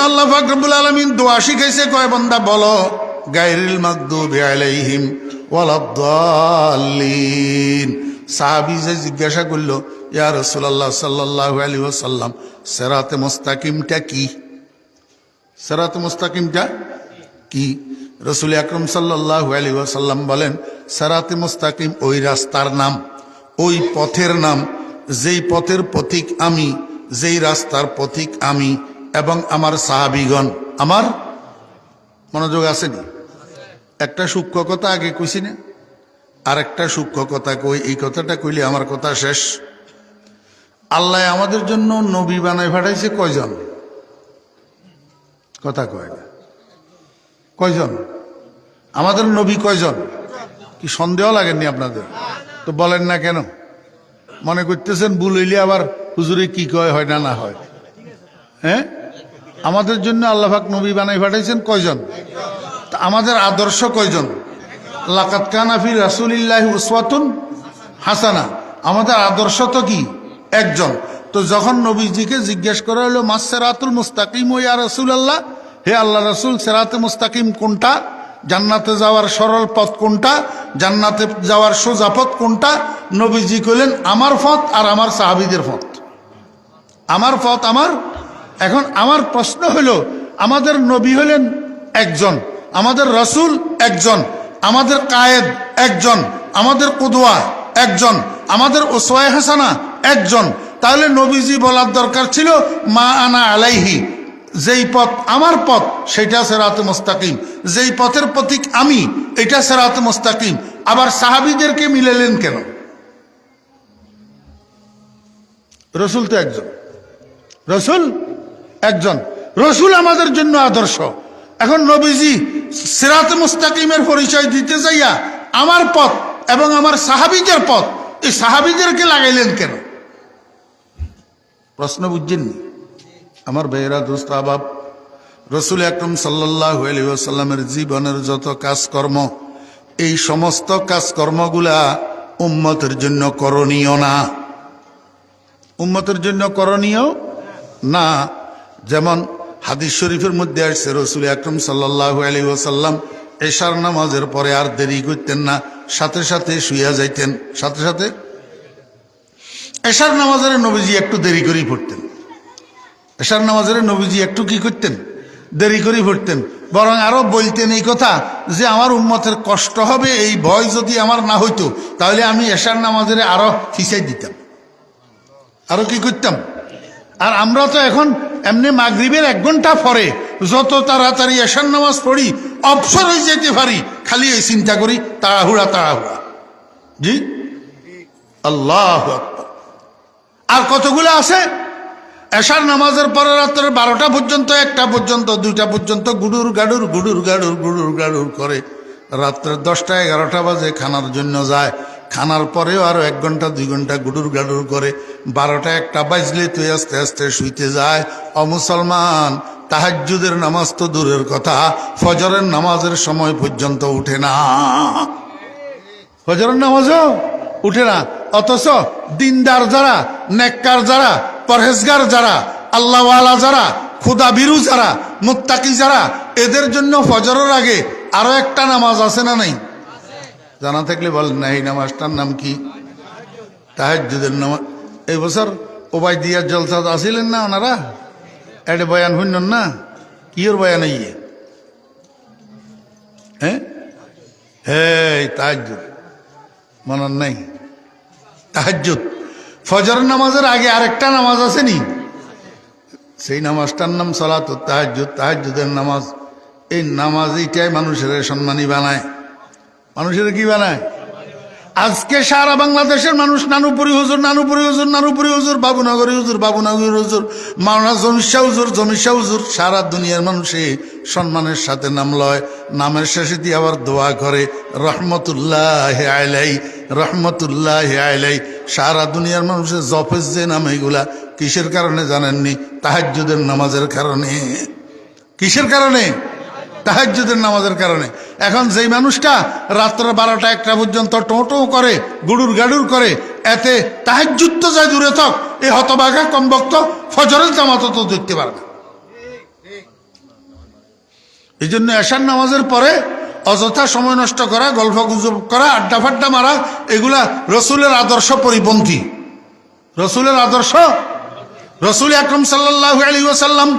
আল্লাহ পাক রব্বুল আলামিন দোয়া শিখাইছে, কয় বান্দা বলো গায়রিল মাগদুবি আলাইহিম ওয়ালাদ-দাল্লিন। সাহাবী যে জিজ্ঞাসা করলো, ইয়া রাসূলুল্লাহ সাল্লাল্লাহু আলাইহি ওয়াসাল্লাম, সিরাতে মুস্তাকিমটা কি? সিরাতে মুস্তাকিমটা কি? রাসূল আকরাম সাল্লাল্লাহু আলাইহি ওয়াসাল্লাম বলেন, সিরাতে মুস্তাকিম ওই রাস্তার নাম, ওই পথের নাম, যেই পথের পথিক আমি, যেই রাস্তার পথিক আমি এবং আমার সাহাবীগণ। আমার মনোযোগ আসেনি? একটা সূক্ষ্ম কথা আগে কইছি না, আর একটা সূক্ষ্ম কথা কই, এই কথাটা কইলে আমার কথা শেষ। আল্লাহ আমাদের জন্য নবী বানায় পাঠাইছে কয়জন? কথা কয় না, কয়জন? আমাদের নবী কয়জন? কি সন্দেহ লাগেননি আপনাদের? তো বলেন না কেন? মনে করতেছেন ভুল হইলে আবার হুজুরে কি কয়, হয় না না হয়? হ্যাঁ, আমাদের জন্য আল্লাহ পাক নবী বানাই পাঠাইছেন কয়জন? আমাদের আদর্শ কয়জন? লাকাদ কানা ফি রাসূলিল্লাহি উসওয়াতুন হাসানা। আমাদের আদর্শ তো কি? একজন। তো যখন নবীজিকে জিজ্ঞেস করা হলো মাস সিরাতুল মুস্তাকিম ইয়া রাসূলুল্লাহ, হে আল্লাহ রাসূল, সিরাতে মুস্তাকিম কোনটা? জান্নাতে যাওয়ার সরল পথ কোনটা? জান্নাতে যাওয়ার সোজা পথ কোনটা? নবীজি কইলেন আমার পথ আর আমার সাহাবীদের পথ। আমার পথ আমার। এখন আমার প্রশ্ন হলো, আমাদের নবী হলেন একজন, আমাদের রাসূল একজন, আমাদের কায়েদ একজন, আমাদের কুদওয়া একজন, আমাদের উসওয়ায়ে হাসানা একজন। তাহলে নবীজি বলার দরকার ছিল মা আনা আলাইহি, যেই পথ আমার পথ সেটা সিরাতে মুস্তাকিম, যেই পথের প্রতীক আমি এটা সিরাতে মুস্তাকিম। আবার সাহাবীদেরকে মিলালেন কেন? রসুল তো একজন, রসুল একজন, রসুল আমাদের জন্য আদর্শ। এখন নবীজি সিরাতে মুস্তাকিমের পরিচয় দিতে যাইয়া আমার পথ এবং আমার সাহাবীদের পথ, এই সাহাবীদেরকে লাগাইলেন কেন? প্রশ্ন বুঝছেননি আমার ভাইয়েরা, দোস্ত আহবাব? রসুল আকরাম সাল্লাল্লাহু আলাইহি ওয়াসাল্লামের জীবনের যত কাজকর্ম, এই সমস্ত কাজকর্মগুলা উম্মতের জন্য করণীয় না, উম্মতের জন্য করণীয় না। যেমন হাদিস শরীফের মধ্যে আসছে, রসুল আকরাম সাল্লাল্লাহু আলাইহি ওয়াসাল্লাম এশার নামাজের পরে আর দেরি করতেন না, সাথে সাথে শুইয়া যাইতেন। সাথে সাথে এশার নামাজের নবীজি একটু দেরি করেই পড়তেন। এশার নামাজের নবীজি একটু কি করতেন? দেরি করেই পড়তেন। বরং আরো বলতেন এই কথা যে আমার উম্মতের কষ্ট হবে, এই ভয় যদি আমার না হইতো তাহলে আমি এশার নামাজের আরো ফিসাই দিতাম, আরো কি করতাম। আর আমরা তো এখন এমনি মাগরিবের 1 ঘন্টা পরে যত তাড়াতাড়ি এশার নামাজ পড়ি অবসর হয়ে যেতে পারি, খালি এই চিন্তা করি তাড়াহুড়া তাড়াহুড়া। জি আল্লাহু আকবার। আর কতগুলো আছে এশার নামাজের পরে রাত্রে 12টা পর্যন্ত, 1টা পর্যন্ত, 2টা পর্যন্ত গুডুর গাডুর গুডুর গাডুর গুডুর গাডুর করে, রাত্রে 10টা 11টা বাজে খানার জন্য যায়, খানার পরেও আরো 1 ঘন্টা 2 ঘন্টা গুডুর গাডুর করে, 12টা 1টা বাজলে তুই আস্তে আস্তে শুইতে যায়। অমুসলমান, তাহাজ্জুদের নামাজ তো দূরের কথা, ফজরের নামাজের সময় পর্যন্ত উঠে না, ফজরের নামাজও উঠে না। অথচ দিনদার যারা, নেককার যারা, পরহেজগার যারা, আল্লাহওয়ালা যারা, খুদা বিরু যারা, মুত্তাকি যারা, এদের জন্য ফজরের আগে আরো একটা নামাজ আছে না নাই? জানা থাকলে বলেন না, এই নামাজটার নাম কি? তাহাজ্জুদের নামাজ। এই বছর ওবায়দিয়ার জলসা আসিলেন না ওনারা? এটা বয়ান শুনলেন না? কি ওর বয়ান? হ্যাঁ হ্যাঁ, তাহাজ্জুদ মনে নাই? তাহাজ্জুদ ফজরের নামাজের আগে আরেকটা নামাজ আছে নি? সেই নামাজটার নাম সালাতুত তাহাজ্জুদ, তাহাজ্জুদের নামাজ। এই নামাজ এইটাই মানুষের সম্মানী বানায়। মানুষের কি বানায়? আজকে সারা বাংলাদেশের মানুষ নানুপুরি হুজুর, নানুপুরি হুজুর, নানুপুরি হুজুর, বাবুনগরী হুজুর, বাবুনগরী হুজুর, মাওলানা জমিশা হুজুর, জমিশা হুজুর, সারা দুনিয়ার মানুষে সম্মানের সাথে নাম লয়। নামের শেষে দিয়ে আবার দোয়া করে রহমতুল্লাহ আলাই, রহমতুল্লাহ আলাই। সারা দুনিয়ার মানুষের জফেজ যে নাম, এগুলা কিসের কারণে জানেননি? তাহাজ্জুদের নামাজের কারণে। কিসের কারণে? তাহাজ্জুদের নামাজের কারণে। এখন যেই মানুষটা রাত্র 12টা 1টা পর্যন্ত টোটো করে, গুড়ুর গাড়ুর করে, এতে তাহাজ্জুদ তো যায় দূরে থাক, এই হতভাগা কমবক্ত ফজরের জামাত তো দেখতে পারে না। এই জন্য এশার নামাজের পরে অযথা সময় নষ্ট করা, গল্প গুজব করা, আড্ডা ফাড্ডা মারা, এগুলা রসুলের আদর্শ পরিপন্থী। রসুলের আদর্শ, রসুল আকরাম সাল্লাল্লাহু আলাইহি ওয়াসাল্লাম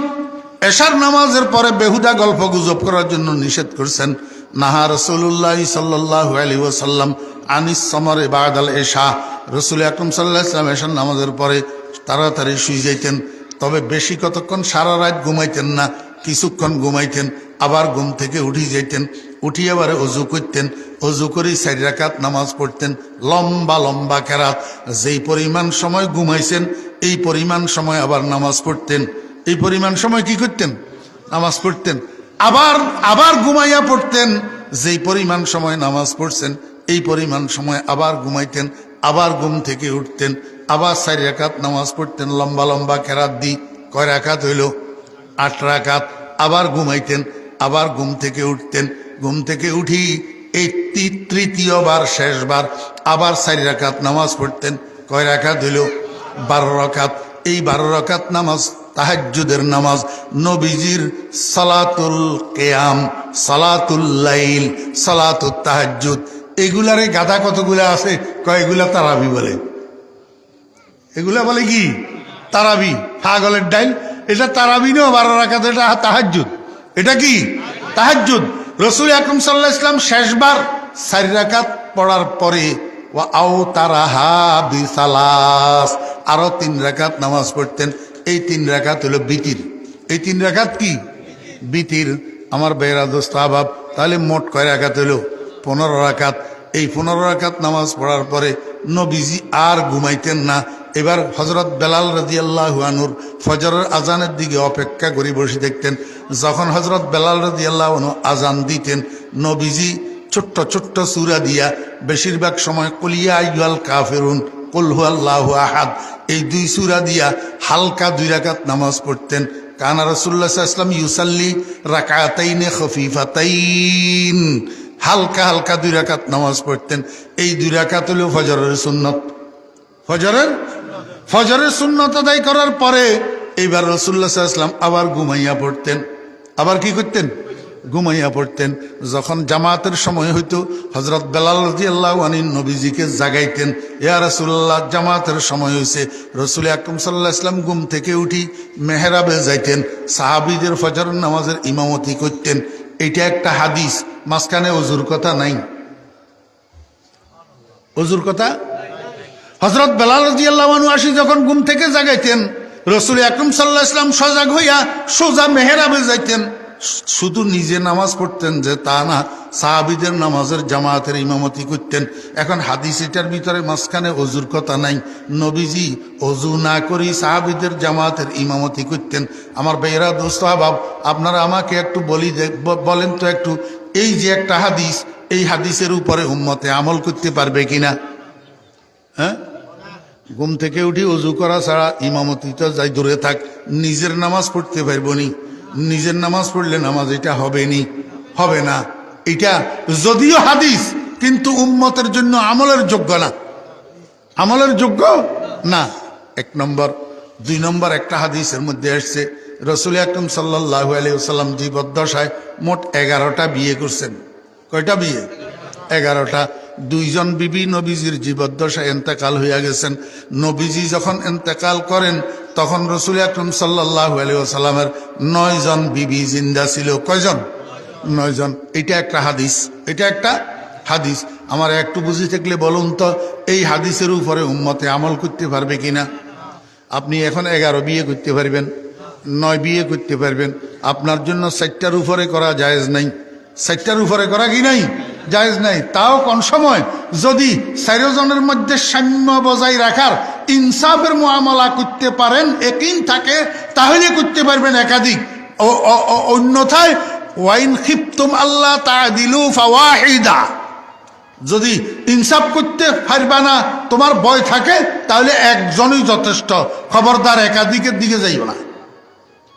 এশার নামাজের পরে বেহুদা গল্প গুজব করার জন্য নিষেধ করছেন। নাহা রাসূলুল্লাহ সাল্লাল্লাহু আলাইহি ওয়াসাল্লাম আনিস সমরে বাদাল এশা। রসুল আকরাম সাল্লাল্লাহু আলাইহি ওয়াসাল্লাম এশার নামাজের পরে তাড়াতাড়ি শুয়ে যাইতেন, তবে বেশি কতক্ষণ সারা রাত ঘুমাইতেন না, কিছুক্ষণ ঘুমাইতেন, আবার ঘুম থেকে উঠে যাইতেন, উঠি আবার অজু করতেন, অজু করে 4 রাকাত নামাজ পড়তেন, লম্বা লম্বা কেরাত। যেই পরিমাণ সময় ঘুমাইছেন এই পরিমাণ সময় আবার নামাজ পড়তেন, এই পরিমাণ সময় কি করতেন? নামাজ পড়তেন। আবার আবার ঘুমাইয়া পড়তেন, যেই পরিমাণ সময় নামাজ পড়ছেন এই পরিমাণ সময় আবার ঘুমাইতেন, আবার ঘুম থেকে উঠতেন, আবার 4 রাকাত নামাজ পড়তেন লম্বা লম্বা কেরাত দি। কয় রাকাত হইল? 8 রাকাত। আবার ঘুমাইতেন, আবার ঘুম থেকে উঠতেন, ঘুম থেকে উঠি এই তৃতীয়বার শেষবার আবার 4 রাকাত নামাজ পড়তেন। কয় রাকাত হইল? 12 রাকাত। এই 12 রাকাত নামাজ তাহাজ্জুদের নামাজ, নবীজির সালাতুল কিয়াম, সালাতুল লাইল, সালাতুত তাহাজ্জুদ। এগুলারে গাধা কতগুলা আছে, কয়গুলা তারাবি বলে। এগুলা বলে কি? তারাবি। পাগলের ডাইল। এটা তারাবি নয়, 12 রাকাত, এটা তাহাজ্জুদ। এটা কি? তাহাজ্জুদ। রসুল আকরাম সাল্লাল্লাহু আলাইহি ওয়াসাল্লাম শেষবার 4 রাকাত পড়ার পরে ওয়া আওতারাহা বিসালাস, আরো 3 রাকাত নামাজ পড়তেন। এই 3 রাকাত হলো বিতির। এই 3 রাকাত কি? বিতির। আমার বেরা দোস্ত আবাব, তাহলে মোট কয় রাকাত হলো? 15 রাকাত। এই 15 রাকাত নামাজ পড়ার পরে নবীজি আর ঘুমাইতেন না। এবার হযরত বেলাল রাদিয়াল্লাহু আনহুর ফজরের আজানের দিকে অপেক্ষা করে বসে দেখতেন। যখন হযরত বেলাল রাদিয়াল্লাহু আনহু আজান দিতেন, নবীজি ছোট্ট ছোট্ট সূরা দিয়া, বেশিরভাগ সময় কুল ইয়া আইয়ুহাল কাফিরুন, কুল হুয়াল্লাহু আহাদ, এই 2 সূরা দিয়া হালকা 2 রাকাত নামাজ পড়তেন। কানা রাসূলুল্লাহ সাল্লাল্লাহু আলাইহি ওয়াসাল্লাম ইউসাল্লি রাকাতাইনে খফিফাতাইন, হালকা হালকা 2 রাকাত নামাজ পড়তেন। এই 2 রাকাত হলো ফজরের সুন্নত। ফজরের সুন্নত আদায় করার পরে এইবার রাসূলুল্লাহ সাল্লাল্লাহু আলাইহি ওয়াসাল্লাম আবার ঘুমাইয়া পড়তেন। আবার কি করতেন? ঘুমাইয়া পড়তেন। যখন জামাতের সময় হইতো, হযরত বেলাল রাদিয়াল্লাহু আনহু নবীজিকে জাগাইতেন, ইয়া রাসূলুল্লাহ জামাতের সময় হয়েছে। রাসূল আকরাম সাল্লাল্লাহু আলাইহি ওয়াসাল্লাম ঘুম থেকে উঠি মেহরাবে যাইতেন, সাহাবীদের ফজর নামাজের ইমামতি করতেন। এটা একটা হাদিস, মাঝখানে ওযুর কথা নাই। ওযুর কথা? হযরত বেলাল রাদিয়াল্লাহু আনহু আসি যখন ঘুম থেকে জাগাইতেন, রাসূল আকরাম সাল্লাল্লাহু আলাইহি ওয়াসাল্লাম সজাগ হইয়া সোজা মেহরাবে যাইতেন। শুধু নিজে নামাজ পড়তেন যে তা না, সাহাবীদের নামাজের জামাতের ইমামতি করতেন। এখন হাদিস এটার ভিতরে মাঝখানে ওযুর কথা নাই। নবীজি ওযু না করি সাহাবীদের জামাতের ইমামতি করতেন। আমার ভাইয়েরা দোস্ত আহবাব, আপনারা আমাকে একটু বলেন তো একটু, এই যে একটা হাদিস, এই হাদিসের উপরে উম্মতে আমল করতে পারবে কিনা? হ্যাঁ, ঘুম থেকে উঠি ওযু করা ছাড়া ইমামতি তো যাই দূরে থাক, নিজের নামাজ পড়তে পারবো নি। নিজের নামাজ পড়লে নামাজ এটা হবে না। এটা যদিও হাদিস, কিন্তু উম্মতের জন্য আমলের যোগ্য না, আমলের যোগ্য না। 1 নম্বর। 2 নম্বর, একটা হাদিসের মধ্যে আসছে রাসূল আকরাম সাল্লাল্লাহু আলাইহি ওয়াসাল্লাম জীবদ্দশায় মোট 11টা বিয়ে করছেন। কয়টা বিয়ে? 11টা। 2 জন বিবি নবীজির জীবদ্দশায় ইন্তেকাল হইয়া গেছেন। নবীজি যখন ইন্তেকাল করেন তখন রাসূল আকরাম সাল্লাল্লাহু আলাইহি ওয়াসাল্লামের 9 জন বিবি জিন্দা ছিল। কয়জন? 9 জন। এটা একটা হাদিস, এটা একটা হাদিস। আমার একটু বুঝি থাকলে বলুন তো, এই হাদিসের উপরে উম্মতে আমল করতে পারবে কিনা? আপনি এখন 11 বিয়ে করতে পারবেন, 9 বিয়ে করতে পারবেন। আপনার জন্য 4টার উপরে করা জায়েজ নাই। 4টার উপরে করা কি নাই? জায়েজ নাই। তাও কোন সময় যদি 4 জনের মধ্যে সাম্য বজায় রাখার ইনসাফের মুআমালা করতে পারেন, একই থাকে, তাহলে করতে পারবেন একাধিক। অন্যথায় ওয়াইন খিফতুম আল্লাহ তা'দিলু ফাওয়াহিদা, যদি ইনসাফ করতে পারবা না, তোমার ভয় থাকে, তাহলে একজনই যথেষ্ট। খবরদার একাধিকের দিকে যাইও না।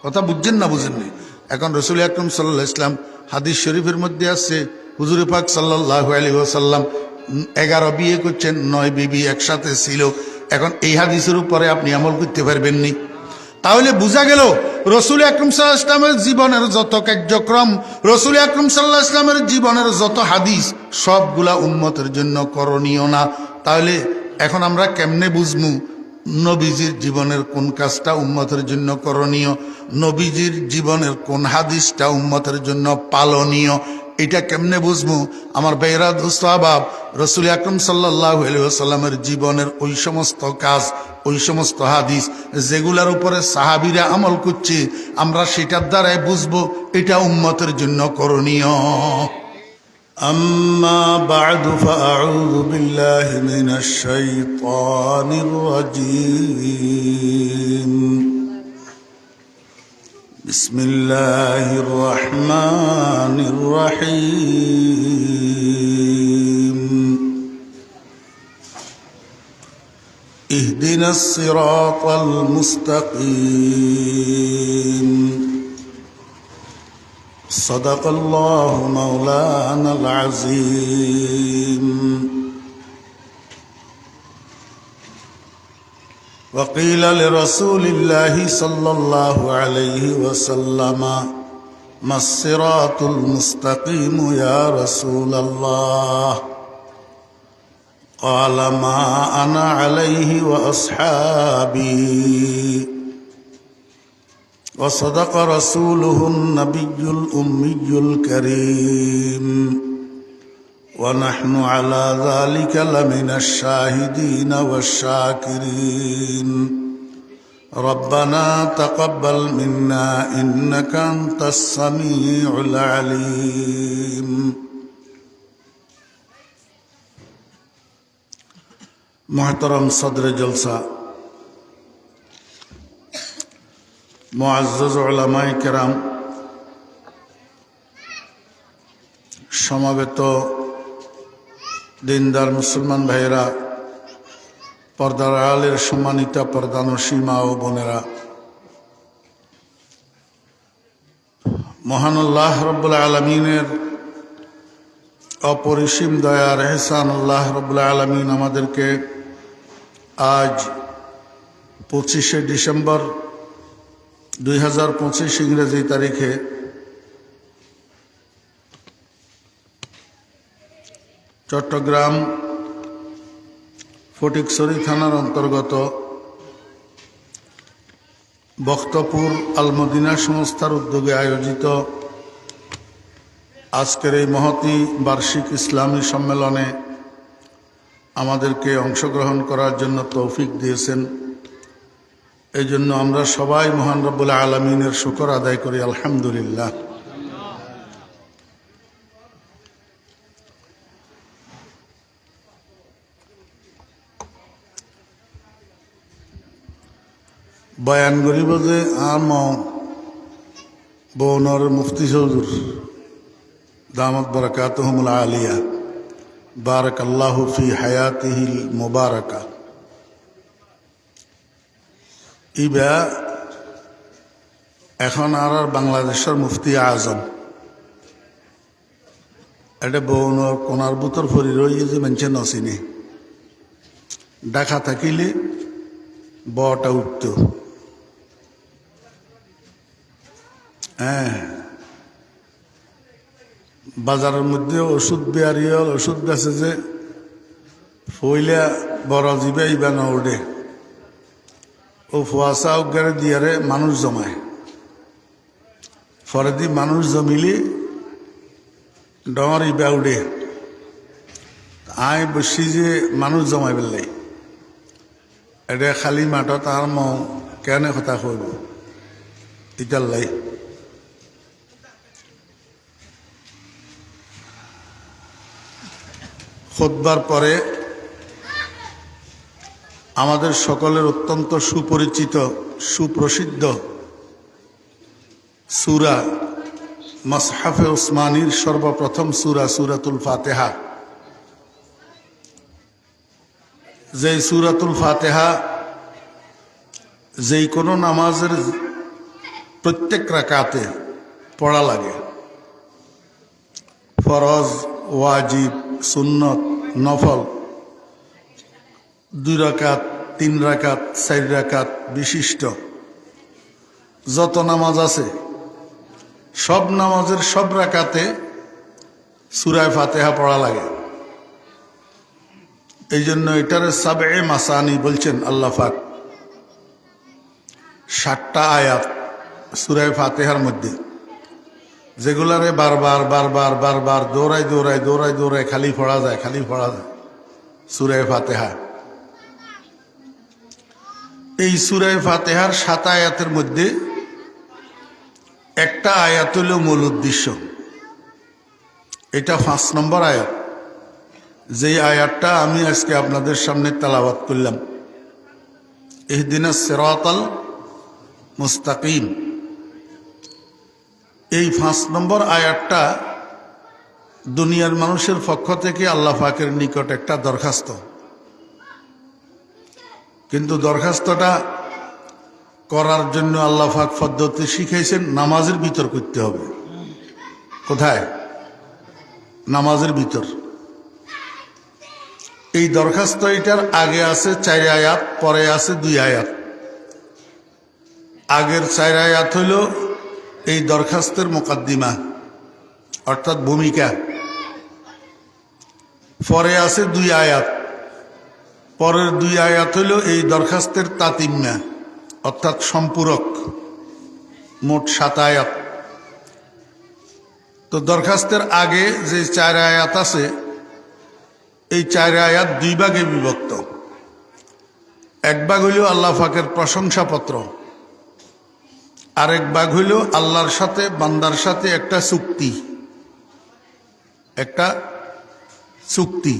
কথা বুঝছেন না? বুঝেননি? এখন রাসূল আকরাম সাল্লাল্লাহু আলাইহি ওয়াসাল্লাম হাদিস শরীফের মধ্যে আছে, হুজুর পাক সাল্লাল্লাহু আলাইহি ওয়াসাল্লাম 11 বিয়ে করছেন, 9 বিবি একসাথে ছিল। এখন এই হাদিসের উপরে আপনি আমল করতে পারবেন নি? তাহলে বোঝা গেল রসুল আকরম সাল্লাল্লাহু আলাইহি ওয়াসাল্লামের জীবনের যত কার্যক্রম, রসুল আকরম সাল্লাল্লাহু আলাইহি ওয়াসাল্লামের জীবনের যত হাদিস, সবগুলা উম্মতের জন্য করণীয় না। তাহলে এখন আমরা কেমনে বুঝমু নবীজির জীবনের কোন কাজটা উম্মতের জন্য করণীয়, নবীজির জীবনের কোন হাদিসটা উম্মতের জন্য পালনীয়? এটা কেমনে বুঝবো? আমার ভাইরা দোস্ত আহবাব, রসুল আকরম সাল্লাল্লাহু আলাইহি ওয়াসাল্লামের জীবনের ওই সমস্ত কাজ, ওই সমস্ত হাদিস যেগুলার উপরে সাহাবীরা আমল করছে, আমরা সেটার দ্বারাই বুঝবো এটা উম্মতের জন্য করণীয়। আম্মা বা'দু ফাআউযু বিল্লাহি মিনাশ শাইতানির রাজীম। بسم الله الرحمن الرحيم. اهدنا الصراط المستقيم. صدق الله مولانا العظيم. وقيل لرسول الله صلى الله عليه وسلم ما الصراط المستقيم يا رسول الله؟ قال ما أنا عليه وأصحابي. وصدق رسوله النبي الأمي الكريم، ونحن على ذلك لمن الشاهدين والشاكرين. ربنا تقبل منا إنك أنت السميع العليم. محترم صدر جلسہ، মুআজ্জাজ উলামায়ে কেরাম, সমাবেত দিনদার মুসলমান ভাইয়েরা, পর্দার আড়ালের সম্মানিতা পর্দানশী মা ও বোনেরা, মহান আল্লাহ রব্বুল আলামিনের অপরিসীম দয়ার এহসান, আল্লাহ রব্বুল আলামিন আমাদেরকে আজ 25শে ডিসেম্বর 2025 ইংরেজি তারিখে চট্টগ্রাম ফটিকছড়ি থানার অন্তর্গত বখতপুর আল মদিনা সংস্থার উদ্যোগে আয়োজিত আজকের এই মহতী বার্ষিক ইসলামী সম্মেলনে আমাদেরকে অংশগ্রহণ করার জন্য তৌফিক দিয়েছেন। এই জন্য আমরা সবাই মহান রব্বুল আলামিনের শুকর আদায় করি, আলহামদুলিল্লাহ। বয়ান করিব যে আম বৌনর মুফতি চৌধুর দামত বারাকাতুহুমুল আলিয়া, বারাকাল্লাহু ফি হায়াতিহিল মুবারাকা। ইবা এখন আর বাংলাদেশের মুফতি আজম, এটা বৌনর কোনার বুতর ফরি রয়ে যে মানুষের নচিনে ডাকা থাকিলে বটা উঠত। হ্যাঁ, বাজারের মধ্যে ওষুধ বেয়ারিয়াল ওষুধ বেছে যে ফইলা বড় জিবে ইবা না উঠে, ও ফুয়াশা উগারে দিয়ারে মানুষ জমায়, ফরে দি মানুষ জমিলে ডর ইবা উঠে। আয় বসি যে মানুষ জমাই পেলাই, এটা খালি মাঠত আর মৌ কেনে কথা কইব ইটার লাই। খুতবার পরে আমাদের সকলের অত্যন্ত সুপরিচিত সুপ্রসিদ্ধ সূরা মাসহাফে উসমানীর সর্বপ্রথম সূরা সূরাতুল ফাতিহা, যেই সূরাতুল ফাতিহা যেই কোনো নামাজের প্রত্যেক রাকাতে পড়া লাগে, ফরজ, ওয়াজিব, সুন্নত, নফল, 2 রাকাত, 3 রাকাত, 4 রাকাত বিশিষ্ট যত নামাজ আছে সব নামাজের সব রাকাতে সূরা ফাতিহা পড়া লাগে। এই জন্য এটারে সাবে মাসানি বলছেন আল্লাহ পাক। 60টা আয়াত সূরা ফাতিহার মধ্যে, যেগুলারে বারবার বারবার বারবার দৌড়ায় দৌড়ায় দৌড়ায় দৌড়ায় খালি পড়া যায়, খালি পড়া যায় সূরা ফাতিহা। এই সূরা ফাতিহার 7 আয়াতের মধ্যে একটা আয়াত হল মূল উদ্দেশ্য। এটা 5 নম্বর আয়াত, যেই আয়াতটা আমি আজকে আপনাদের সামনে তেলাওয়াত করলাম, ইহদিনাস সিরাতাল মুস্তাকিম। এই 5 নম্বর আয়াতটা দুনিয়ার মানুষের পক্ষ থেকে আল্লাহ পাকের নিকট একটা দরখাস্ত। কিন্তু দরখাস্তটা করার জন্য আল্লাহ পাক পদ্ধতি শিখাইছেন, নামাজের ভিতর করতে হবে। কোথায়? নামাজের ভিতর। এই দরখাস্ত এটার আগে আছে 4 আয়াত, পরে আছে 2 আয়াত। আগের 4 আয়াত হইল এই দরখাস্তের মুকাদ্দিমা, অর্থাৎ ভূমিকা। পরে আছে 2 আয়াত, পরের 2 আয়াত হইল এই দরখাস্তের তাতিম্মা, অর্থাৎ সম্পূরক। মোট 7 আয়াত। তো দরখাস্তের আগে যে 4 আয়াত আছে, এই 4 আয়াত 2 ভাগে বিভক্ত। এক ভাগ হইল আল্লাহ পাকের প্রশংসাপত্র, আরেক ভাগ হইল আল্লাহর সাথে বান্দার সাথে একটা চুক্তি। একটা চুক্তি।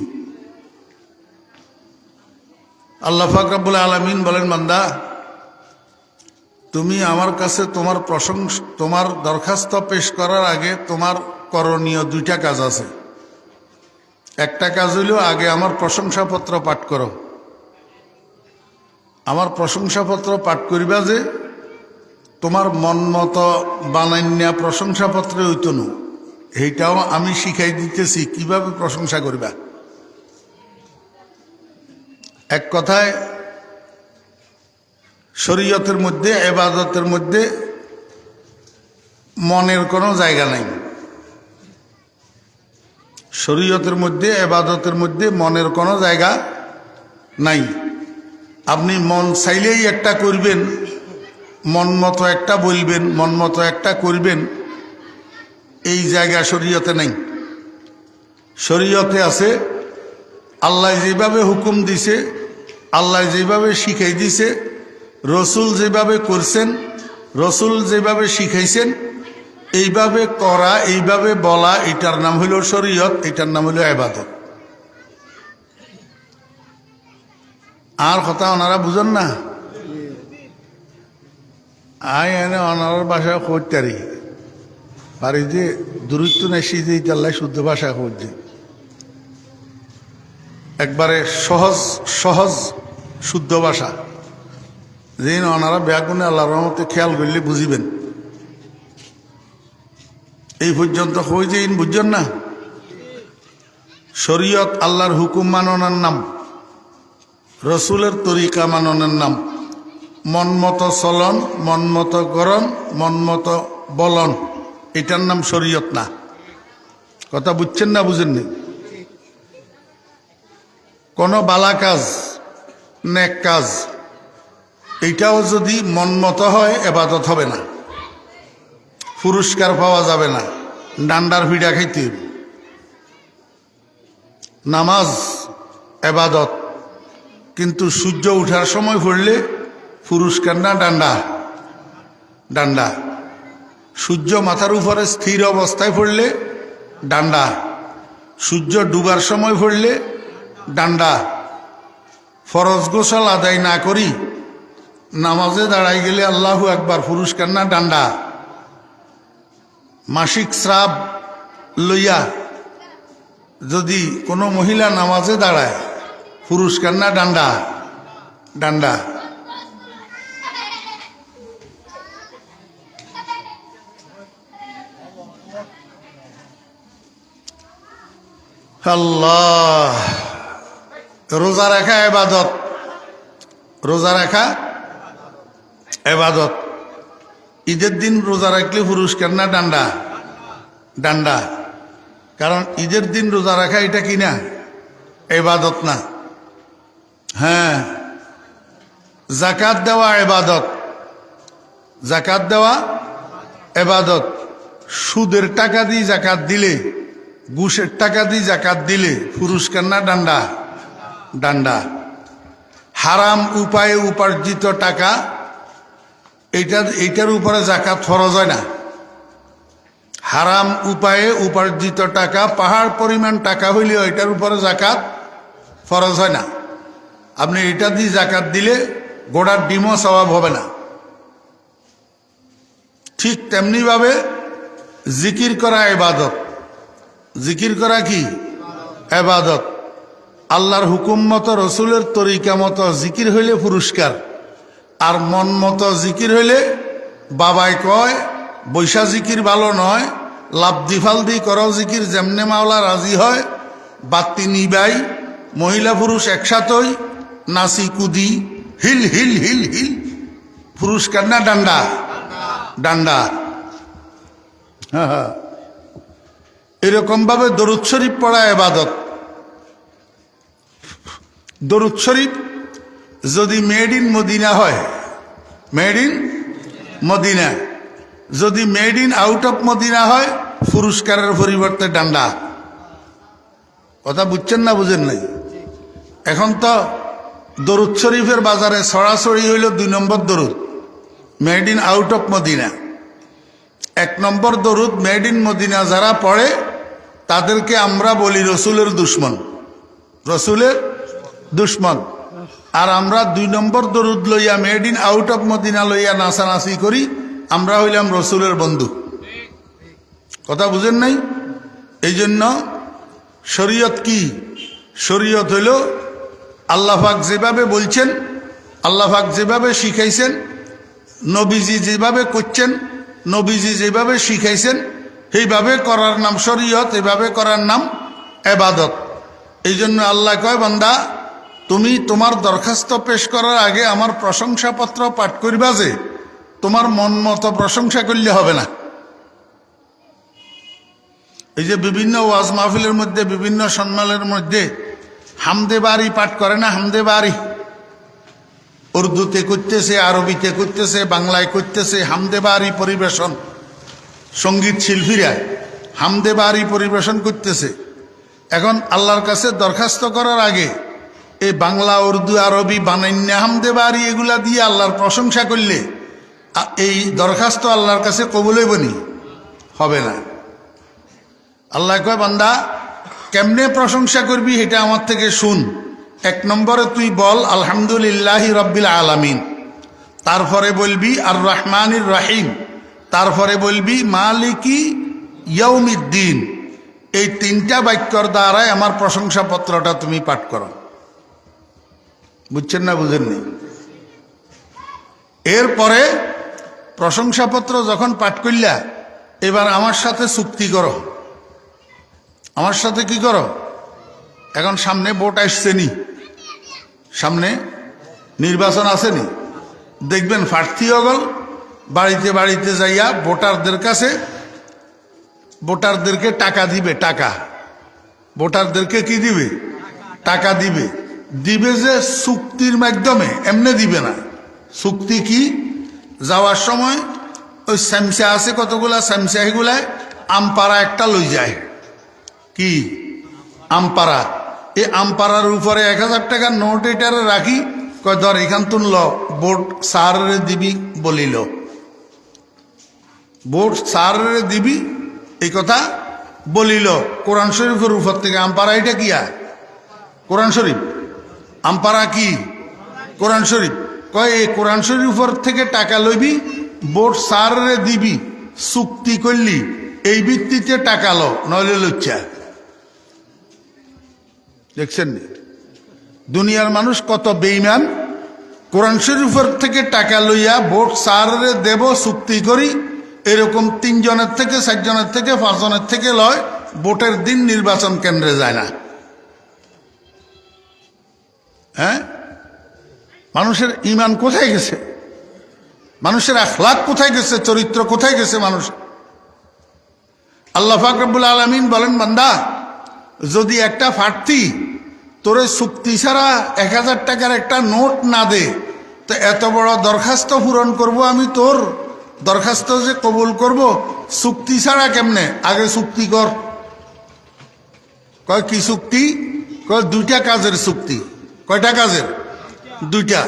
আল্লাহ পাক রব্বুল আলামিন বলেন, বান্দা তুমি আমার কাছে তোমার দরখাস্ত পেশ করার আগে তোমার করণীয় 2টা কাজ আছে। একটা কাজ হইল আগে আমার প্রশংসাপত্র পাঠ করো। আমার প্রশংসাপত্র পাঠ করিবা যে তোমার মন মতো বানাইন্যা প্রশংসাপত্রে হইত না, এইটাও আমি শিখাই দিতেছি কিভাবে প্রশংসা করিবা। এক কথায় শরীয়তের মধ্যে, ইবাদতের মধ্যে মনের কোনো জায়গা নাই। শরীয়তের মধ্যে, ইবাদতের মধ্যে মনের কোনো জায়গা নাই। আপনি মন চাইলেই একটা করবেন, মন মতো একটা বলবেন, মন মতো একটা করবেন, এই জায়গা শরীয়তে নাই। শরীয়তে আছে আল্লাহ যেভাবে হুকুম দিছে, আল্লাহ যেভাবে শিখাই দিছে, রসুল যেভাবে করছেন, রসুল যেভাবে শিখাইছেন, এইভাবে করা, এইভাবে বলা, এটার নাম হইল শরীয়ত, এটার নাম হইল ইবাদত। আর কথা ওনারা বুঝেন না। এনে ওনার ভাষা করতারি পারি যে দূরত্ব নেশি যে ইতাল্লাই শুদ্ধ ভাষা করছে, একবারে সহজ সহজ শুদ্ধ ভাষা, যে ওনারা ব্যাগুনে আল্লাহর রহমতে খেয়াল করলে বুঝিবেন। এই পর্যন্ত হয়ে যে বুঝছেন না। শরীয়ত আল্লাহর হুকুম মাননের নাম, রসুলের তরিকা মাননের নাম। মন মতো চলন, মন মতো গরণ, মন মতো বলন, এটার নাম শরীয়ত না। কথা বুঝছেন না বুঝেননি? কোন বালা কাজ, নেক কাজ, এইটাও যদি মন মতো হয় ইবাদত হবে না, পুরস্কার পাওয়া যাবে না, ডান্ডার ভিড়া খাইতে হবে। নামাজ ইবাদত, কিন্তু সূর্য উঠার সময় পড়লে পুরস্কার না ডান্ডা? ডান্ডা। সূর্য মাথার উপরে স্থির অবস্থায় পড়লে ডান্ডা, সূর্য ডুবার সময় পড়লে ডান্ডা। ফরজ গোসল আদায় না করি নামাজে দাঁড়াই গেলে আল্লাহু আকবার, পুরস্কার না ডান্ডা? মাসিক স্রাব লইয়া যদি কোনো মহিলা নামাজে দাঁড়ায়, পুরস্কার না ডান্ডা? ডান্ডা। আল্লাহ। রোজা রাখা ইবাদত, রোজা রাখা ইবাদত। ঈদের দিন রোজা রাখলে পুরস্কার না ডান্ডা? ডান্ডা। কারণ ঈদের দিন রোজা রাখা এটা কি না? ইবাদত না? হ্যাঁ, যাকাত দেওয়া ইবাদত। যাকাত দেওয়া ইবাদত। সুদের টাকা দিয়ে যাকাত দিলে, ঘুষের টাকা দিয়ে যাকাত দিলে পুরস্কার না ডান্ডা? ডান্ডা। হারাম উপায়ে উপার্জিত টাকা, এইটার উপরে যাকাত ফরজ হয় না। হারাম উপায়ে উপার্জিত টাকা, পাহাড় পরিমাণ টাকা হইলেও এটার উপরে যাকাত ফরজ হয় না। আপনি এটা দিয়ে যাকাত দিলে গোড়ার ডিমও সওয়াব হবে না। ঠিক তেমনিভাবে জিকির করা ইবাদত। জিকির করা কি? ইবাদত। আল্লাহর হুকুম মতো, রসুলের তরিকা মতো জিকির হইলে পুরস্কার, আর মন মতো জিকির হইলে বাবাই কয় বৈশা জিকির ভালো নয়, লাভদি ফালদি করো জিকির, যেমনে মাওলা রাজি হয়, বাতি নিবাই, মহিলা পুরুষ একসাথই নাচি কুদি, হিল হিল হিল হিল। পুরস্কার না ডান্ডা? ডান্ডা। হ্যাঁ হ্যাঁ। এরকম ভাবে দরুদ শরীফ পড়া ইবাদত। দরুদ শরীফ যদি মেড ইন মদিনা হয়, মেড ইন মদিনা। যদি made in out of Medina হয়, পুরস্কারের পরিবর্তে ডান্ডা। কথা বুঝছেন না বুঝেন নাই? এখন তো দরুদ শরীফের বাজারে ছড়াছড়ি হইল 2 নম্বর দরুদ, made in out of Medina. 1 number দরুদ মেড ইন মদিনা যারা পড়ে তাদেরকে আমরা বলি রসুলের দুশ্মন, রসুলের দুশ্মন। আর আমরা 2 নম্বর দরুদ লইয়া made in out of Medina লইয়া নাচানাচি করি, আমরা হইলাম রসুলের বন্ধু। কথা বুঝেন নাই? এই জন্য শরীয়ত কি? শরীয়ত হইল আল্লাহ পাক যেভাবে বলছেন, আল্লাহ পাক যেভাবে শিখাইছেন, নবীজি যেভাবে করছেন, নবীজি যেভাবে শিখাইছেন, সেইভাবে করার নাম শরীয়ত, এভাবে করার নাম ইবাদত। এই জন্য আল্লাহ কয়, বান্দা তুমি তোমার দরখাস্ত পেশ করার আগে আমার প্রশংসাপত্র পাঠ করিবা, যে তোমার মন মতো প্রশংসা করলে হবে না। এই যে বিভিন্ন ওয়াজ মাহফিলের মধ্যে, বিভিন্ন সম্মেলনের মধ্যে হামদে বাড়ি পাঠ করে না? হামদে বাড়ি উর্দুতে করতেছে, আরবিতে করতেছে, বাংলায় করতেছে, হামদে বাড়ি পরিবেশন। সঙ্গীত শিল্পীরা হামদে বাড়ি পরিবেশন করতেছে। এখন আল্লাহর কাছে দরখাস্ত করার আগে এই বাংলা, উর্দু, আরবি, বানান্যা, হামদে বাড়ি এগুলা দিয়ে আল্লাহর প্রশংসা করলে এই দরখাস্ত আল্লাহর কাছে কবুল হইবনি? হবে না। আল্লাহ কয়, বান্দা কেমনে প্রশংসা করবি এটা আমার থেকে শুন। 1 নম্বরে তুই বল আলহামদুলিল্লাহি রাব্বিল আলামিন, তারপরে বলবি আর রহমানির রহিম, তারপরে বলবি মালিকি ইয়াউমিদ্দিন। এই 3টা বাক্যর দ্বারাই আমার প্রশংসাপত্রটা তুমি পাঠ করো। বুঝছেন না বুঝেননি? এরপরে প্রশংসাপত্র যখন পাঠ করলা, এবার আমার সাথে চুক্তি করো। আমার সাথে কি করো? এখন সামনে ভোট আসছেনি, সামনে নির্বাচন আসেনি, দেখবেন প্রার্থী হগল বাড়িতে বাড়িতে যাইয়া ভোটারদের কাছে, ভোটারদেরকে টাকা দিবে। টাকা ভোটারদেরকে কি দিবে? টাকা দিবে। দিবে যে চুক্তির মাধ্যমে, এমনি দিবে না। চুক্তি কি? যাওয়ার সময় ওই স্যামসা আছে কতগুলা, স্যামসা এগুলায় আমপাড়া একটা লই যায়। কি আমপাড়া? এই আমপাড়ার উপরে 1000 টাকার নোট এটারে রাখি, কয় ধর এখান তুলল, ভোট স্যারের দিবি বলিল, ভোট স্যারের দিবি এই কথা বলিল। কোরআন শরীফের উপর থেকে আমপাড়া, এটা কি? কোরআন শরীফ। আমপাড়া কি? কোরআন শরীফ। কয় এই কোরআন শরীফ উপর থেকে টাকা লইবি, ভোট স্যারের দিবি, চুক্তি করলি, এই ভিত্তিতে টাকা লো, নইলে লচ্ছা। দেখছেন দুনিয়ার মানুষ কত বেঈমান। কোরআন শরীফের থেকে টাকা লইয়া ভোট স্যারের দেব চুক্তি করি, এরকম 3 জনের থেকে 4 জনের থেকে 5 জনের থেকে লয়, ভোটের দিন নির্বাচন কেন্দ্রে যায় না। হ্যাঁ, মানুষের ইমান কোথায় গেছে? মানুষের আখলাক কোথায় গেছে, চরিত্র কোথায় গেছে মানুষ? আল্লাহ পাক রব্বুল আলামিন বলেন, বান্দা যদি একটা প্রার্থী তোরে চুক্তি ছাড়া 1000 টাকার একটা নোট না দে, তো এত বড় দরখাস্ত পূরণ করব আমি, তোর দরখাস্ত যে কবুল করব চুক্তি ছাড়া কেমনে? আগে চুক্তি কর। কয় কি চুক্তি? কয় 2টা কাজের চুক্তি। কয়টা কাজের? 2টা।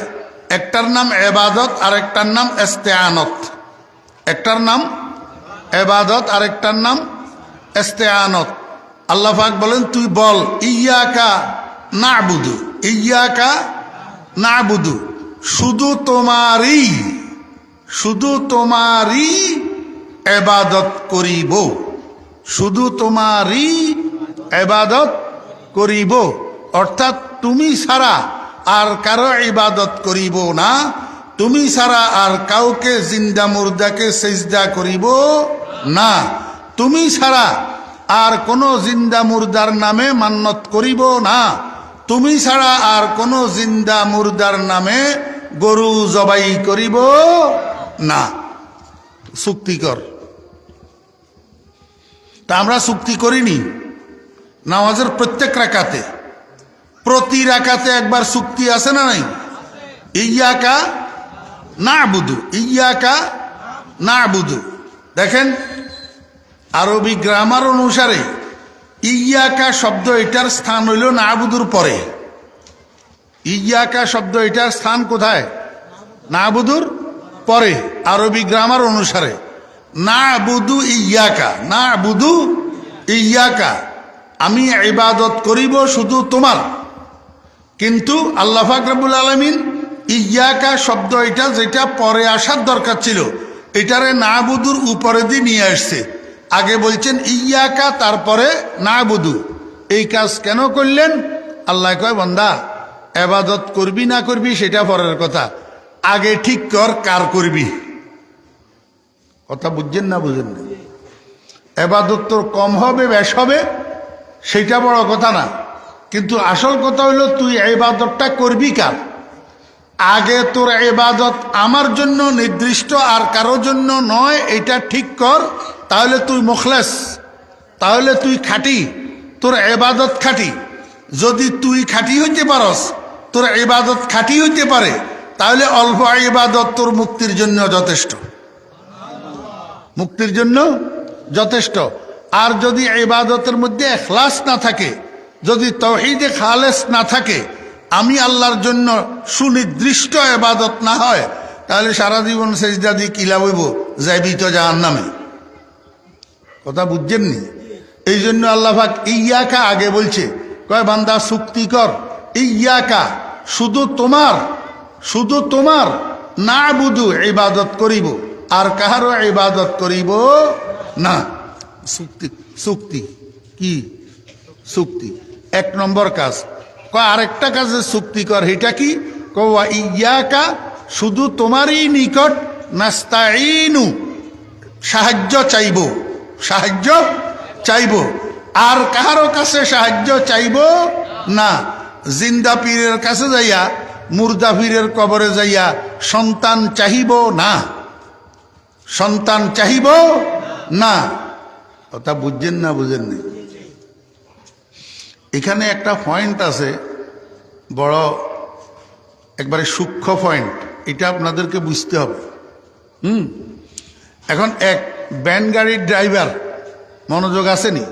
একটার নাম ইবাদত আর একটার নাম ইস্তেআনত। একটার নাম ইবাদত আর একটার নাম ইস্তেআনত। আল্লাহ পাক বলেন, তুই বল ইয়্যাকা না'বুদু, ইয়্যাকা না'বুদু, শুধু তোমারই ইবাদত করিব, শুধু তোমারই ইবাদত করিব। অর্থাৎ তুমি ছাড়া আর কারো ইবাদত করিব না, তুমি ছাড়া আর কাউকে জিন্দা মুর্দাকে সিজদা করিব না, তুমি ছাড়া আর কোন জিন্দা মুর্দার নামে মান্নত করিব না, তুমি ছাড়া আর কোন জিন্দা মুর্দার নামে গরু জবাই করিব না। চুক্তি কর। তা আমরা চুক্তি করিনি। নামাজের প্রত্যেক রাকাতে, প্রতি রাকাতে একবার চুক্তি আছে না নাই? ইয়্যাকা না'বুদু, ইয়্যাকা না'বুদু। দেখেন আরবি গ্রামার অনুসারে ইয়্যাকা শব্দ এটার স্থান হইল না'বুদুর পরে। ইয়্যাকা শব্দ এটার স্থান কোথায়? না'বুদুর পরে। আরবি গ্রামার অনুসারে না'বুদু ইয়্যাকা, না'বুদু ইয়্যাকা, আমি ইবাদত করিব শুধু তোমার। কিন্তু আল্লাহ পাক রব্বুল আলামিন ইয়্যাকা শব্দ এটা যেটা পরে আসার দরকার ছিল, এটারে না'বুদুর উপরে দিয়ে নিয়ে আসছে। আগে বলছেন ইয়্যাকা, তারপরে না'বুদু। এই কাজ কেন করলেন? আল্লাহ কয়, বান্দা ইবাদত করবি না করবি সেটা পরের কথা, আগে ঠিক কর কার করবি। কথা বুঝছেন না বুঝেন না? ইবাদত তোর কম হবে বেশ হবে সেটা বড় কথা না, কিন্তু আসল কথা হইল তুই ইবাদতটা করবি কার। আগে তোর ইবাদত আমার জন্য নির্দিষ্ট আর কারো জন্য নয়, এটা ঠিক কর। তাহলে তুই মুখলেস, তাহলে তুই খাঁটি, তোর ইবাদত খাঁটি। যদি তুই খাঁটি হইতে পারস, তোর ইবাদত খাঁটি হইতে পারে, তাহলে অল্প ইবাদত তোর মুক্তির জন্য যথেষ্ট, মুক্তির জন্য যথেষ্ট। আর যদি ইবাদতের মধ্যে ইখলাস না থাকে, যদি তাওহীদে খালেস না থাকে, আমি আল্লাহর জন্য সুনির্দিষ্ট ইবাদত না হয়, তাহলে সারা জীবন সেজদা দিয়ে কি লাভ হইব? যাইবি তো জাহান্নামে। কথা বুঝছেননি? এই জন্য আল্লাহ পাক ইয়্যাকা আগে বলছে, কয় বান্দা চুক্তি কর, ইয়্যাকা শুধু তোমার না'বুদু ইবাদত করিব, আর কাহারও ইবাদত করিব না। চুক্তি কি? চুক্তি 1 নম্বর কাজ। কয় আরেকটা কাজে চুক্তি কর, এটা কি? কওয়া ইয়্যাকা, শুধু তোমারই নিকট নাস্তাঈনু, সাহায্য চাইব, সাহায্য চাইব, আর কাহারও কাছে সাহায্য চাইব না। জিন্দা পীরের কাছে যাইয়া, মুর্দা পীরের কবরে যাইয়া সন্তান চাহিব না, সন্তান চাহিব না। কথা বুঝছেন না বুঝেন না? এখানে একটা পয়েন্ট আছে, বড় একবারে সূক্ষ্ম পয়েন্ট, এটা আপনাদেরকে বুঝতে হবে। এখন এক ভ্যান গাড়ির ড্রাইভার, মনোযোগ আসেনি?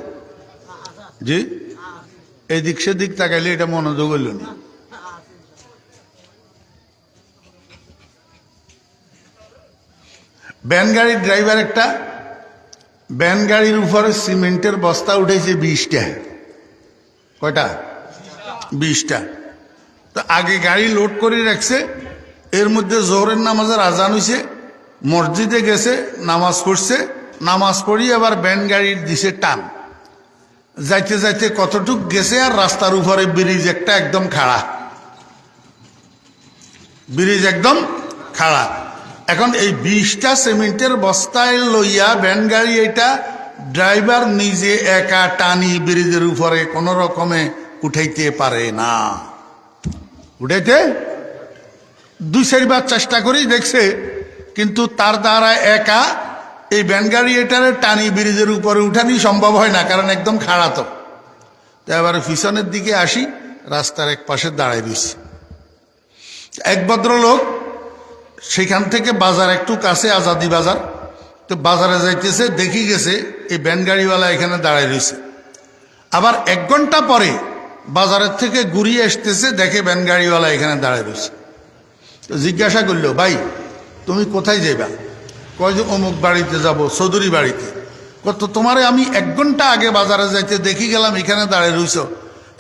জি, এদিক সেদিক তাকাইলে এটা মনোযোগ হইল না। ভ্যান গাড়ির ড্রাইভার একটা ভ্যান গাড়ির উপরে সিমেন্টের বস্তা উঠেছে 20টা। কয়টা? 20টা। তো আগে গাড়ি লোড করে রাখছে, এর মধ্যে জোহরের নামাজের আজান হইছে, মসজিদে গেছে, নামাজ পড়ছে, নামাজ পড়ি আবার ভ্যান গাড়ির দিছে টান। যাইতে যাইতে কতটুক গেছে, আর রাস্তার উপরে ব্রিজ একটা একদম খাড়া, ব্রিজ একদম খাড়া। এখন এই 20টা সিমেন্টের বস্তায় লইয়া ভ্যান গাড়ি, এটা ড্রাইভার নিজে একা টানি ব্রিজের উপরে কোন রকমে উঠাইতে পারে না। উঠাইতে 2-4 বার চেষ্টা করেই দেখছে, কিন্তু তার দ্বারা একা এই ভ্যানগাড়ি এটারে টানি ব্রিজের উপরে উঠানি সম্ভব হয় না, কারণ একদম খাড়া। তো এবারে পিছনের দিকে আসি, রাস্তার এক পাশে দাঁড়ায় দিয়েছি। এক ভদ্রলোক সেখান থেকে বাজার একটু কাছে, আজাদি বাজার, তো বাজারে যাইতেছে, দেখি গেছে এই ভ্যানগাড়িওয়ালা এখানে দাঁড়ায় রয়েছে। আবার 1 ঘন্টা পরে বাজারের থেকে ঘুরিয়ে আসতেছে, দেখে ভ্যানগাড়িওয়ালা এখানে দাঁড়ায় রয়েছে। তো জিজ্ঞাসা করলো, ভাই তুমি কোথায় যাইবা? কয় যে অমুক বাড়িতে যাব, চৌধুরী বাড়িতে। কত তোমারে আমি 1 ঘন্টা আগে বাজারে যাইতে দেখি গেলাম এখানে দাঁড়ায় রইছ,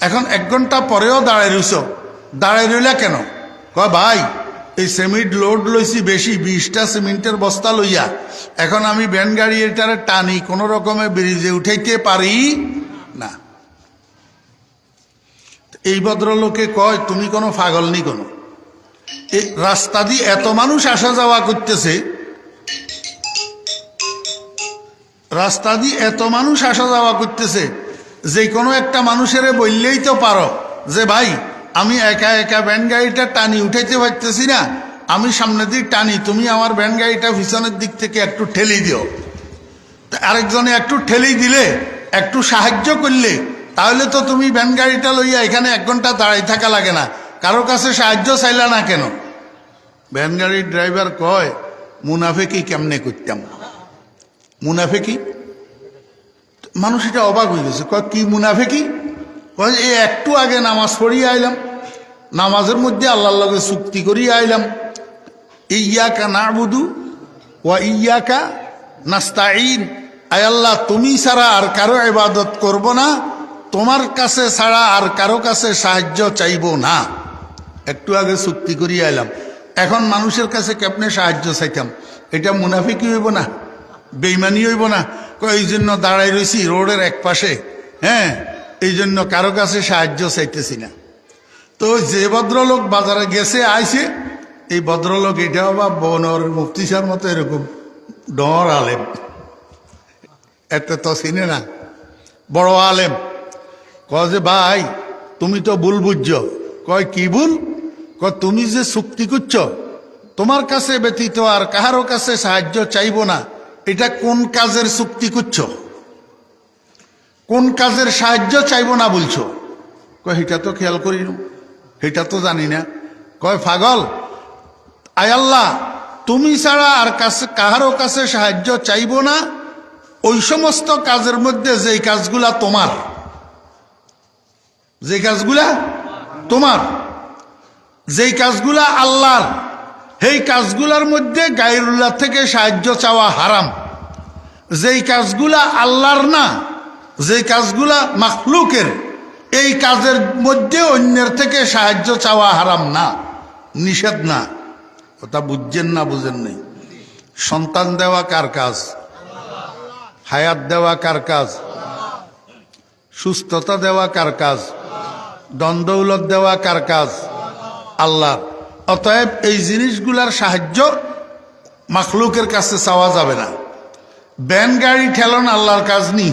এখন 1 ঘন্টা পরেও দাঁড়ায় রইছ, দাঁড়ায় রইলা কেন? কয় ভাই এই সিমেন্ট লোড লইছি বেশি, 20টা সিমেন্টের বস্তা লইয়া, এখন আমি ভ্যান গাড়ি এটারে টানি, কোনো রকমে ব্রিজে উঠাইতে পারি না। এই ভদ্রলোকে কয়, তুমি কোনো পাগল নি? কোনো এই রাস্তা দিয়ে এত মানুষ আসা যাওয়া করতেছে, রাস্তা দিয়ে এত মানুষ আসা যাওয়া করতেছে, যে কোনো একটা মানুষের বললেই তো পারো যে ভাই আমি একা একা ভ্যান গাড়িটা টানি উঠাইতে পারতেছি না, আমি সামনের দিক টানি, তুমি আমার ভ্যান গাড়িটা পিছনের দিক থেকে একটু ঠেলি দিও। আরেকজনে একটু ঠেলি দিলে, একটু সাহায্য করলে, তাহলে তো তুমি ভ্যান গাড়িটা লইয়া এখানে 1 ঘন্টা দাঁড়াই থাকা লাগে না। কারো কাছে সাহায্য চাইলা না কেন? ভ্যান গাড়ির ড্রাইভার কয়, মুনাফেকি কেমনে করতাম? মুনাফেকি? মানুষ এটা অবাক হয়ে গেছে, কয় কি মুনাফেকি? কয় এই একটু আগে নামাজ পড়িয়ে আইলাম, নামাজের মধ্যে আল্লাহর লগে চুক্তি করিয়ে আইলাম, ইয়াকা নাবুদু ওয়া ইয়াকা নাস্তাইন, আয় আল্লাহ তুমি ছাড়া আর কারো ইবাদত করব না, তোমার কাছে ছাড়া আর কারো কাছে সাহায্য চাইব না। একটু আগে চুক্তি করিয়ে আইলাম, এখন মানুষের কাছে কেমনে সাহায্য চাইতাম? এটা মুনাফিকি হইব না? বেইমানি হইব না? এই জন্য দাঁড়াই রয়েছি রোডের এক পাশে, হ্যাঁ, এই জন্য কারো কাছে সাহায্য চাইতেছি না। তো যে ভদ্রলোক বাজারে গেছে আইছে, এই ভদ্রলোক এটাও বা বনর মুফতি সাহের মতো এরকম ডর আলেম, এত তো চিনে না, বড় আলেম। কয় যে ভাই তুমি তো ভুল বুঝছ। কয় কি ভুল? কয় তুমি যে চুক্তি করছ তোমার কাছে ব্যতীত আর কাহারো কাছে সাহায্য চাইব না, এটা কোন কাজের চুক্তি করছ? কোন কাজের সাহায্য চাইব না বলছো? কয় এটা তো খেয়াল করি না, এটা তো জানি না। কয় পাগল, আয় আল্লাহ তুমি ছাড়া আর কাছে কাহারো কাছে সাহায্য চাইব না ওই সমস্ত কাজের মধ্যে যেই কাজগুলা তোমার, যে কাজগুলা তোমার, যেই কাজগুলা আল্লাহর, সেই কাজগুলার মধ্যে গায়রুল্লাহ থেকে সাহায্য চাওয়া হারাম। যেই কাজগুলা আল্লাহর না, যে কাজগুলা মাখলুকের, এই কাজের মধ্যে অন্যের থেকে সাহায্য চাওয়া হারাম না, নিষেধ না। কথা বুঝছেন না? বুঝেন নাই? সন্তান দেওয়া কার কাজ? হায়াত দেওয়া কার কাজ? সুস্থতা দেওয়া কার কাজ? দন্দৌলত দেওয়া কার কাজ? আল্লাহ। অতএব এই জিনিসগুলার সাহায্য মাখলুকের কাছে চাওয়া যাবে না। ব্যান গাড়ি ঠেলন আল্লাহর কাজ নি।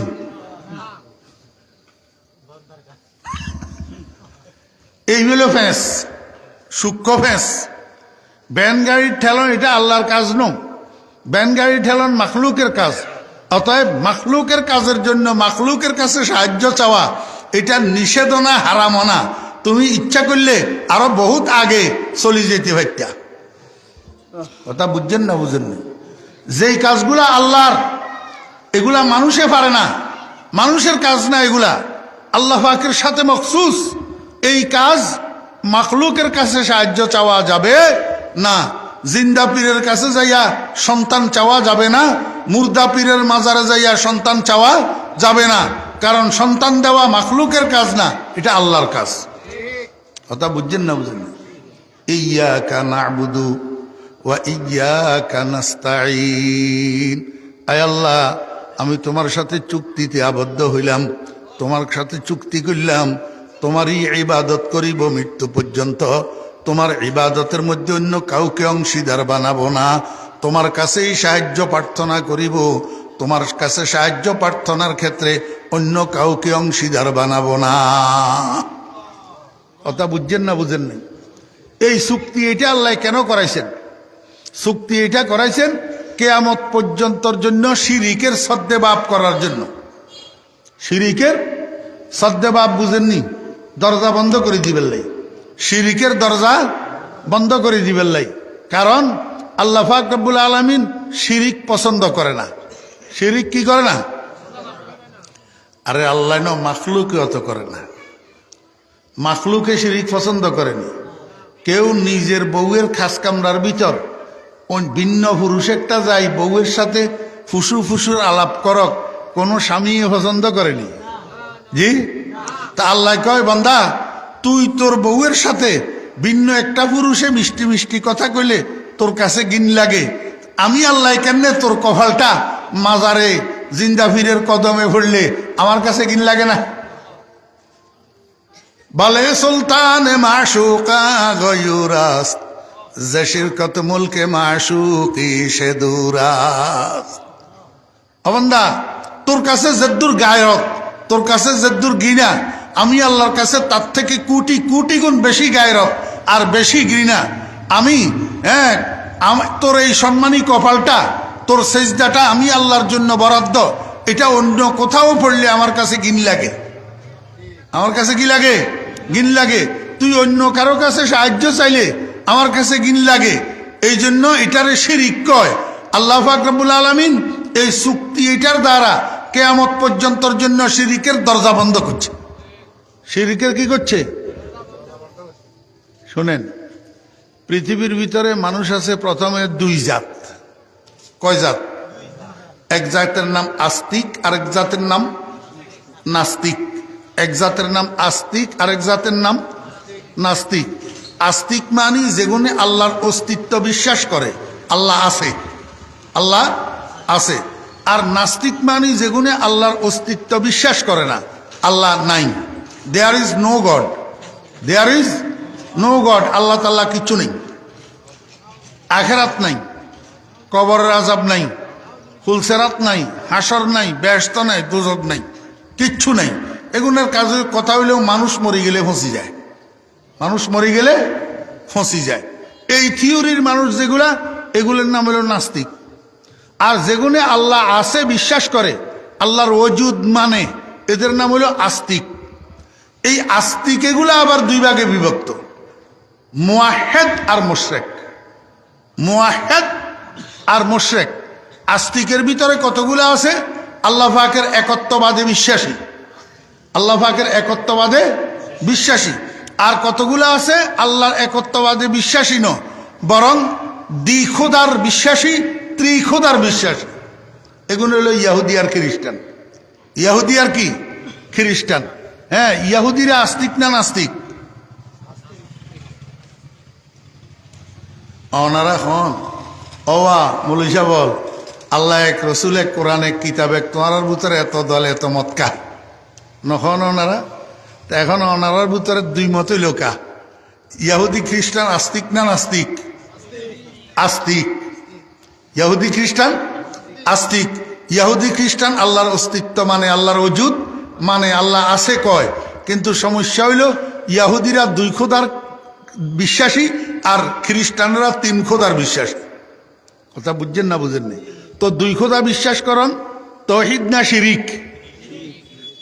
এই হলো ফেঁস, সূক্ষ্ম ফেঁস। ব্যান গাড়ির ঠেলন এটা আল্লাহর কাজ নয়, ব্যান গাড়ি ঠেলন মাখলুকের কাজ। অতএব মাখলুকের কাজের জন্য মাখলুকের কাছে সাহায্য চাওয়া এটা নিষেধ না, হারাম না। তুমি ইচ্ছা করলে আরো বহুত আগে চলে যেতে পারতা। কথা বুঝছেন না? বুঝেন না? যেই কাজগুলা আল্লাহর, এগুলা মানুষে পারে না, মানুষের কাজ না, এগুলা আল্লাহ পাকের সাথে মখসুস। এই কাজ মাখলুকের কাছে সাহায্য চাওয়া যাবে না। জিন্দা পীরের কাছে যাইয়া সন্তান চাওয়া যাবে না, মুর্দা পীরের মাজারে যাইয়া সন্তান চাওয়া যাবে না, কারণ সন্তান দেওয়া মাখলুকের কাজ না, এটা আল্লাহর কাজ। কথা বুঝছেন না? বুঝেন না? ইয়াকা না'বুদু ওয়া ইয়াকা নাস্তাঈন, আয় আল্লাহ আমি তোমার সাথে চুক্তিতে আবদ্ধ হইলাম, তোমার সাথে চুক্তি করলাম, তোমারই ইবাদত করিব মৃত্যু পর্যন্ত, তোমার ইবাদতের মধ্যে অন্য কাউকে অংশীদার বানাবো না, তোমার কাছেই সাহায্য প্রার্থনা করিব, তোমার কাছে সাহায্য প্রার্থনার ক্ষেত্রে অন্য কাউকে অংশীদার বানাবো না। কথা বুঝছেন না? বুঝেন নাই? এই চুক্তি এটা আল্লাহ কেন করাইছেন? চুক্তি এটা করাইছেন কিয়ামত পর্যন্তর জন্য শিরিকের সদ্দেবাব করার জন্য। শিরিকের সদ্দেবাব বুঝেননি? দরজা বন্ধ করে দিবেন লাই, শিরিকের দরজা বন্ধ করে দিবেন লাই। কারণ আল্লাহ পাক রব্বুল আলামিন শিরিক পছন্দ করে না। শিরিক কি করে না? আরে আল্লাহ ন মাখলুকে অত করে না, মাখলুকে শিরিক পছন্দ করেনি। কেউ নিজের বউয়ের খাস কামরার ভিতর ভিন্ন পুরুষ একটা যাই বউয়ের সাথে ফুসু ফুসুর আলাপ করক, কোনো স্বামী পছন্দ করেনি। জি, তা আল্লাহ কয় বান্দা তুই তোর বউয়ের সাথে ভিন্ন একটা পুরুষে মিষ্টি মিষ্টি কথা কইলে তোর কাছে গিন লাগে, আমি আল্লাহ কেমনে তোর কপালটা মাজারে জিন্দাফিরের কদমে ভরলে আমার কাছে গিন লাগে না? বলে সুলতান মাশুকা গয়ুরাস যে শিরকত মুলকে মাশুকি সে দুরাস। অবন্দা তোর কাছে যেদুর গায়ক, তোর কাছে যেদুর গিনা, আমি আল্লাহর কাছে তার থেকে কোটি কোটি গুণ বেশি গায়ক আর বেশি ঘৃণা। আমি তোর এই সম্মানী কপালটা, তোর সেজদাটা আমি আল্লাহর জন্য বরাদ্দ, এটা অন্য কোথাও পড়লে আমার কাছে গিন লাগে। আমার কাছে কি লাগে? গিন লাগে। তুই অন্য কারো কাছে সাহায্য চাইলে আমার কাছে গিন লাগে। এই জন্য এটারে শিরিক কয়। আল্লাহ পাক রব্বুল আলামিন এই চুক্তি এটার দ্বারা কিয়ামত পর্যন্তর জন্য শিরিকের দরজা বন্ধ করছে। শিরিকের কি করছে? শুনেন, পৃথিবীর ভিতরে মানুষ আছে প্রথমে দুই জাত। কয় জাত? এক জাতের নাম আস্তিক, আরেক জাতের নাম নাস্তিক। এক জাতের নাম আস্তিক, আরেক জাতের নাম নাস্তিক। আস্তিক মানে যেগুনে আল্লাহর অস্তিত্ব বিশ্বাস করে, আল্লাহ আছে, আল্লাহ আছে। আর নাস্তিক মানে যেগুনে আল্লাহর অস্তিত্ব বিশ্বাস করে না, আল্লাহ নাই। There is no God, there is no God. আল্লাহ তাআলা কিচ্ছু নেই, আখেরাত নাই, কবরের আযাব নাই, ফুলসেরাত নাই, হাসর নাই, বেহেশত নাই, দোজখ নাই, কিচ্ছু নাই। এগুলোর কাজের কথা হইলেও মানুষ মরে গেলে ফসি যায়, মানুষ মরে গেলে ফসি যায়। এই থিওরির মানুষ যেগুলা, এগুলোর নাম হলো নাস্তিক। আর যেগুলো আল্লাহ আছে বিশ্বাস করে, আল্লাহর ওজুদ মানে, এদের নাম হলো আস্তিক। এই আস্তিক এগুলো আবার দুই ভাগে বিভক্ত, মুওয়াহ্হিদ আর মুশরিক। মুওয়াহ্হিদ আর মুশরিক। আস্তিকের ভিতরে কতগুলো আছে? আল্লাহ পাকের একত্ববাদে বিশ্বাসী, আল্লাহ পাকের একত্ববাদে বিশ্বাসী। আর কতগুলো আছে আল্লাহর একত্ববাদে বিশ্বাসী ন, বরং দ্বিখোদার বিশ্বাসী, ত্রিখোদার বিশ্বাসী। এগুলো হলো ইহুদি আর খ্রিস্টান। ইহুদি আর কি? খ্রিস্টান। হ্যাঁ, ইহুদিরা আস্তিক না নাস্তিক? ওনারা হন ওয়া মৌলিশা বল আল্লাহ এক, রসুল এক, কোরআন এক, কিতাব এক, তোমার ভিতরে এত দল এত মতকা নখন ওনারা। তা এখন ওনারার ভিতরে দুই মতই লোকা, ইহুদি খ্রিস্টান আস্তিক না নাস্তিক? আস্তিক। ইহুদি খ্রিস্টান আস্তিক। ইহুদি খ্রিস্টান আল্লাহর অস্তিত্ব মানে, আল্লাহর ওজুদ মানে, আল্লাহ আছে কয়। কিন্তু সমস্যা হইল ইহুদিরা দুই খোদার বিশ্বাসী আর খ্রিস্টানরা তিন খোদার বিশ্বাসী। কথা বুঝছেন না? বুঝেননি? তো দুই খোদা বিশ্বাস করন তৌহিদ না শিরিক?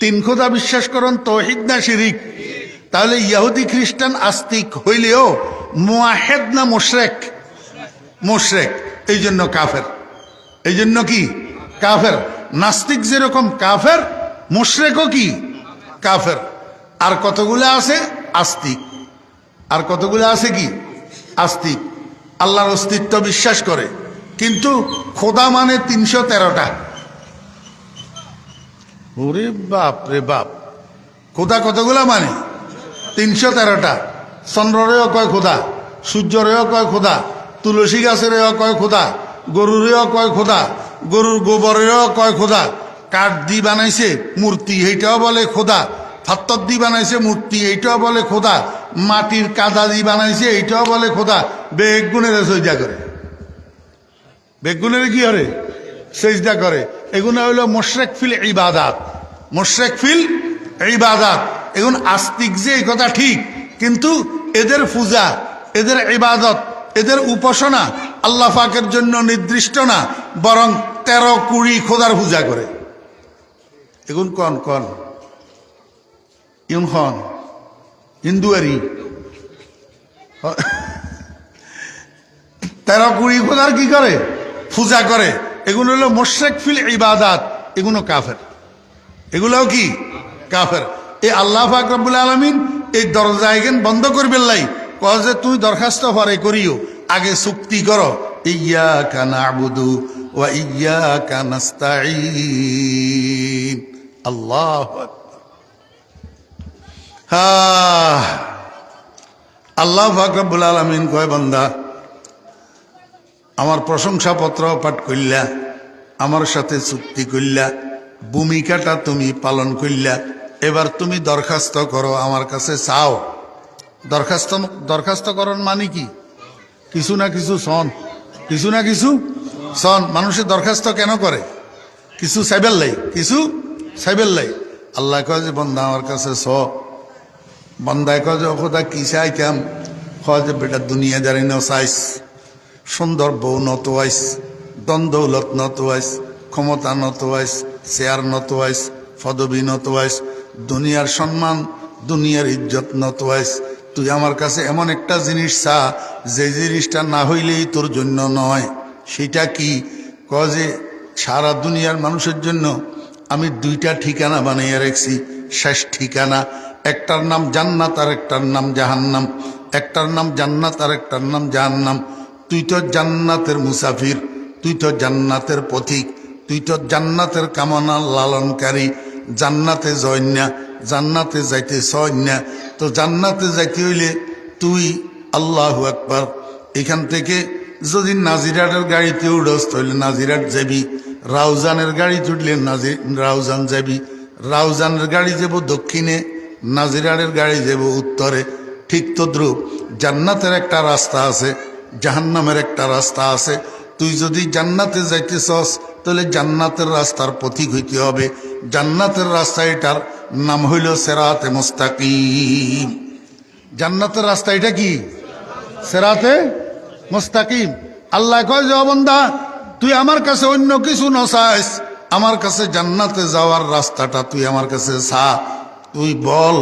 তিন খোদা বিশ্বাস করন তৌহিদ না শিরিক? তাহলে ইহুদি খ্রিস্টান আস্তিক হইলেও মুওয়াহ্হিদ না মুশরিক? মুশরিক। এই জন্য কাফের। এই জন্য কি? কাফের। নাস্তিক যেরকম কাফের, মুশরিকও কি? কাফের। আর কতগুলো আছে? আস্তিক। আর কতগুলো আছে কি? আস্তিক। আল্লাহর অস্তিত্ব বিশ্বাস করে, কিন্তু খোদা মানে 313টা। ওরে বাপ রে বাপ! খোদা কতগুলা মানে? 313টা। চন্দ্ররেও কয় খোদা, সূর্যরেও কয় খোদা, তুলসী গাছেরও কয় খোদা, গরুরেও কয় খোদা, গরুর গোবরেও কয় খোদা, কাঠ দি বানাইছে মূর্তি এইটাও বলে খোদা, পাথর দি বানাইছে মূর্তি এইটাও বলে খোদা, মাটির কাদা দি বানাইছে এইটাও বলে খোদা। বেগুনের সজদা করে, বেগুনের কি করে? সেজদা করে। এগুলো হইল মুশরিক ফিল ইবাদাত। মুশরিক ফিল ইবাদাত। এখন আস্তিক যে এই কথা ঠিক, কিন্তু এদের পূজা, এদের ইবাদত, এদের উপাসনা আল্লাহ পাকের জন্য নির্দিষ্ট না, বরং 13 খোদার পূজা করে। এখন কন কন ইউন খন হিন্দুয়ারি 13 খোদার কি করে? পূজা করে। এগুলো হলো মুশরিক ফিল ইবাদাত, এগুলো কাফের, এগুলোও কি কাফের। এই আল্লাহ পাক রব্বুল আলামিন এই দরজা এখান বন্ধ করবেন লাই, কয় যে তুই দরখাস্ত পরে করিও, আগে চুক্তি করো। ইয়্যাকা না'বুদু ওয়া ইয়্যাকা নাস্তাঈন। আল্লাহু আকবার। আল্লাহ পাক রব্বুল আলামিন কয়, বান্দা আমার প্রশংসাপত্র পাঠ কইলা, আমার সাথে চুক্তি কইলা, ভূমিকাটা তুমি পালন কইলা, এবার তুমি দরখাস্ত করো, আমার কাছে চাও। দরখাস্ত করার মানে কি? কিছু না কিছু সন, কিছু না কিছু সন। মানুষের দরখাস্ত কেন করে? কিছু সাইবেল লাই, কিছু সাইবেল লাই। আল্লাহ কয় যে বন্দা আমার কাছে স। বন্দায় কয় যে খোদা কি চাইতাম? কয় যে বেটা দুনিয়াদারি ন চাইস, সুন্দর বউ নত আইস, দন দৌলত নত আইস, ক্ষমতা নত আইস, চেয়ার নত আইস, পদবী নত আইস, দুনিয়ার সম্মান, দুনিয়ার ইজ্জত নত আইস। তুই আমার কাছে এমন একটা জিনিস চা, যে জিনিসটা না হইলেই তোর জন্য নয়। সেটা কি? কয় যে সারা দুনিয়ার মানুষের জন্য আমি 2টা ঠিকানা বানাইয়া রাখছি। শেষ ঠিকানা, একটার নাম জান্নাত আর একটার নাম জাহান্নাম। একটার নাম জান্নাত আর একটার নাম জাহান্নাম। তুই তো জান্নাতের মুসাফির, তুই তো জান্নাতের পথিক, তুই তো জান্নাতের কামনা লালনকারী। জান্নাতে জয়ন্যা, জান্নাতে যাইতে সয়ন্যা। তো জান্নাতে যাইতে হইলে তুই আল্লাহু আকবার, এখান থেকে যদি নাজিরাটের গাড়িতে উড়স তাহলে নাজিরাট যাবি, রাউজানের গাড়ি উঠলে রাউজান যাবি, রাউজানের গাড়ি যাব দক্ষিণে, নাজিরাটের গাড়ি যাব উত্তরে। ঠিক তদ্রুপ জান্নাতের একটা রাস্তা আছে, জাহান্নামের একটা রাস্তা আছে। তুই যদি জান্নাতে যাইতে চাস তাহলে জান্নাতের রাস্তার পথিক হইতে হবে। জান্নাতের রাস্তা, এটার নাম হইল সিরাতে মুস্তাকিম। জান্নাতের রাস্তা এটা কি? সিরাতে মুস্তাকিম। আল্লাহ কয় যে বান্দা তুই আমার কাছে অন্য কিছু না চাস, আমার কাছে জান্নাতে যাওয়ার রাস্তাটা তুই আমার কাছে চা। তুই বল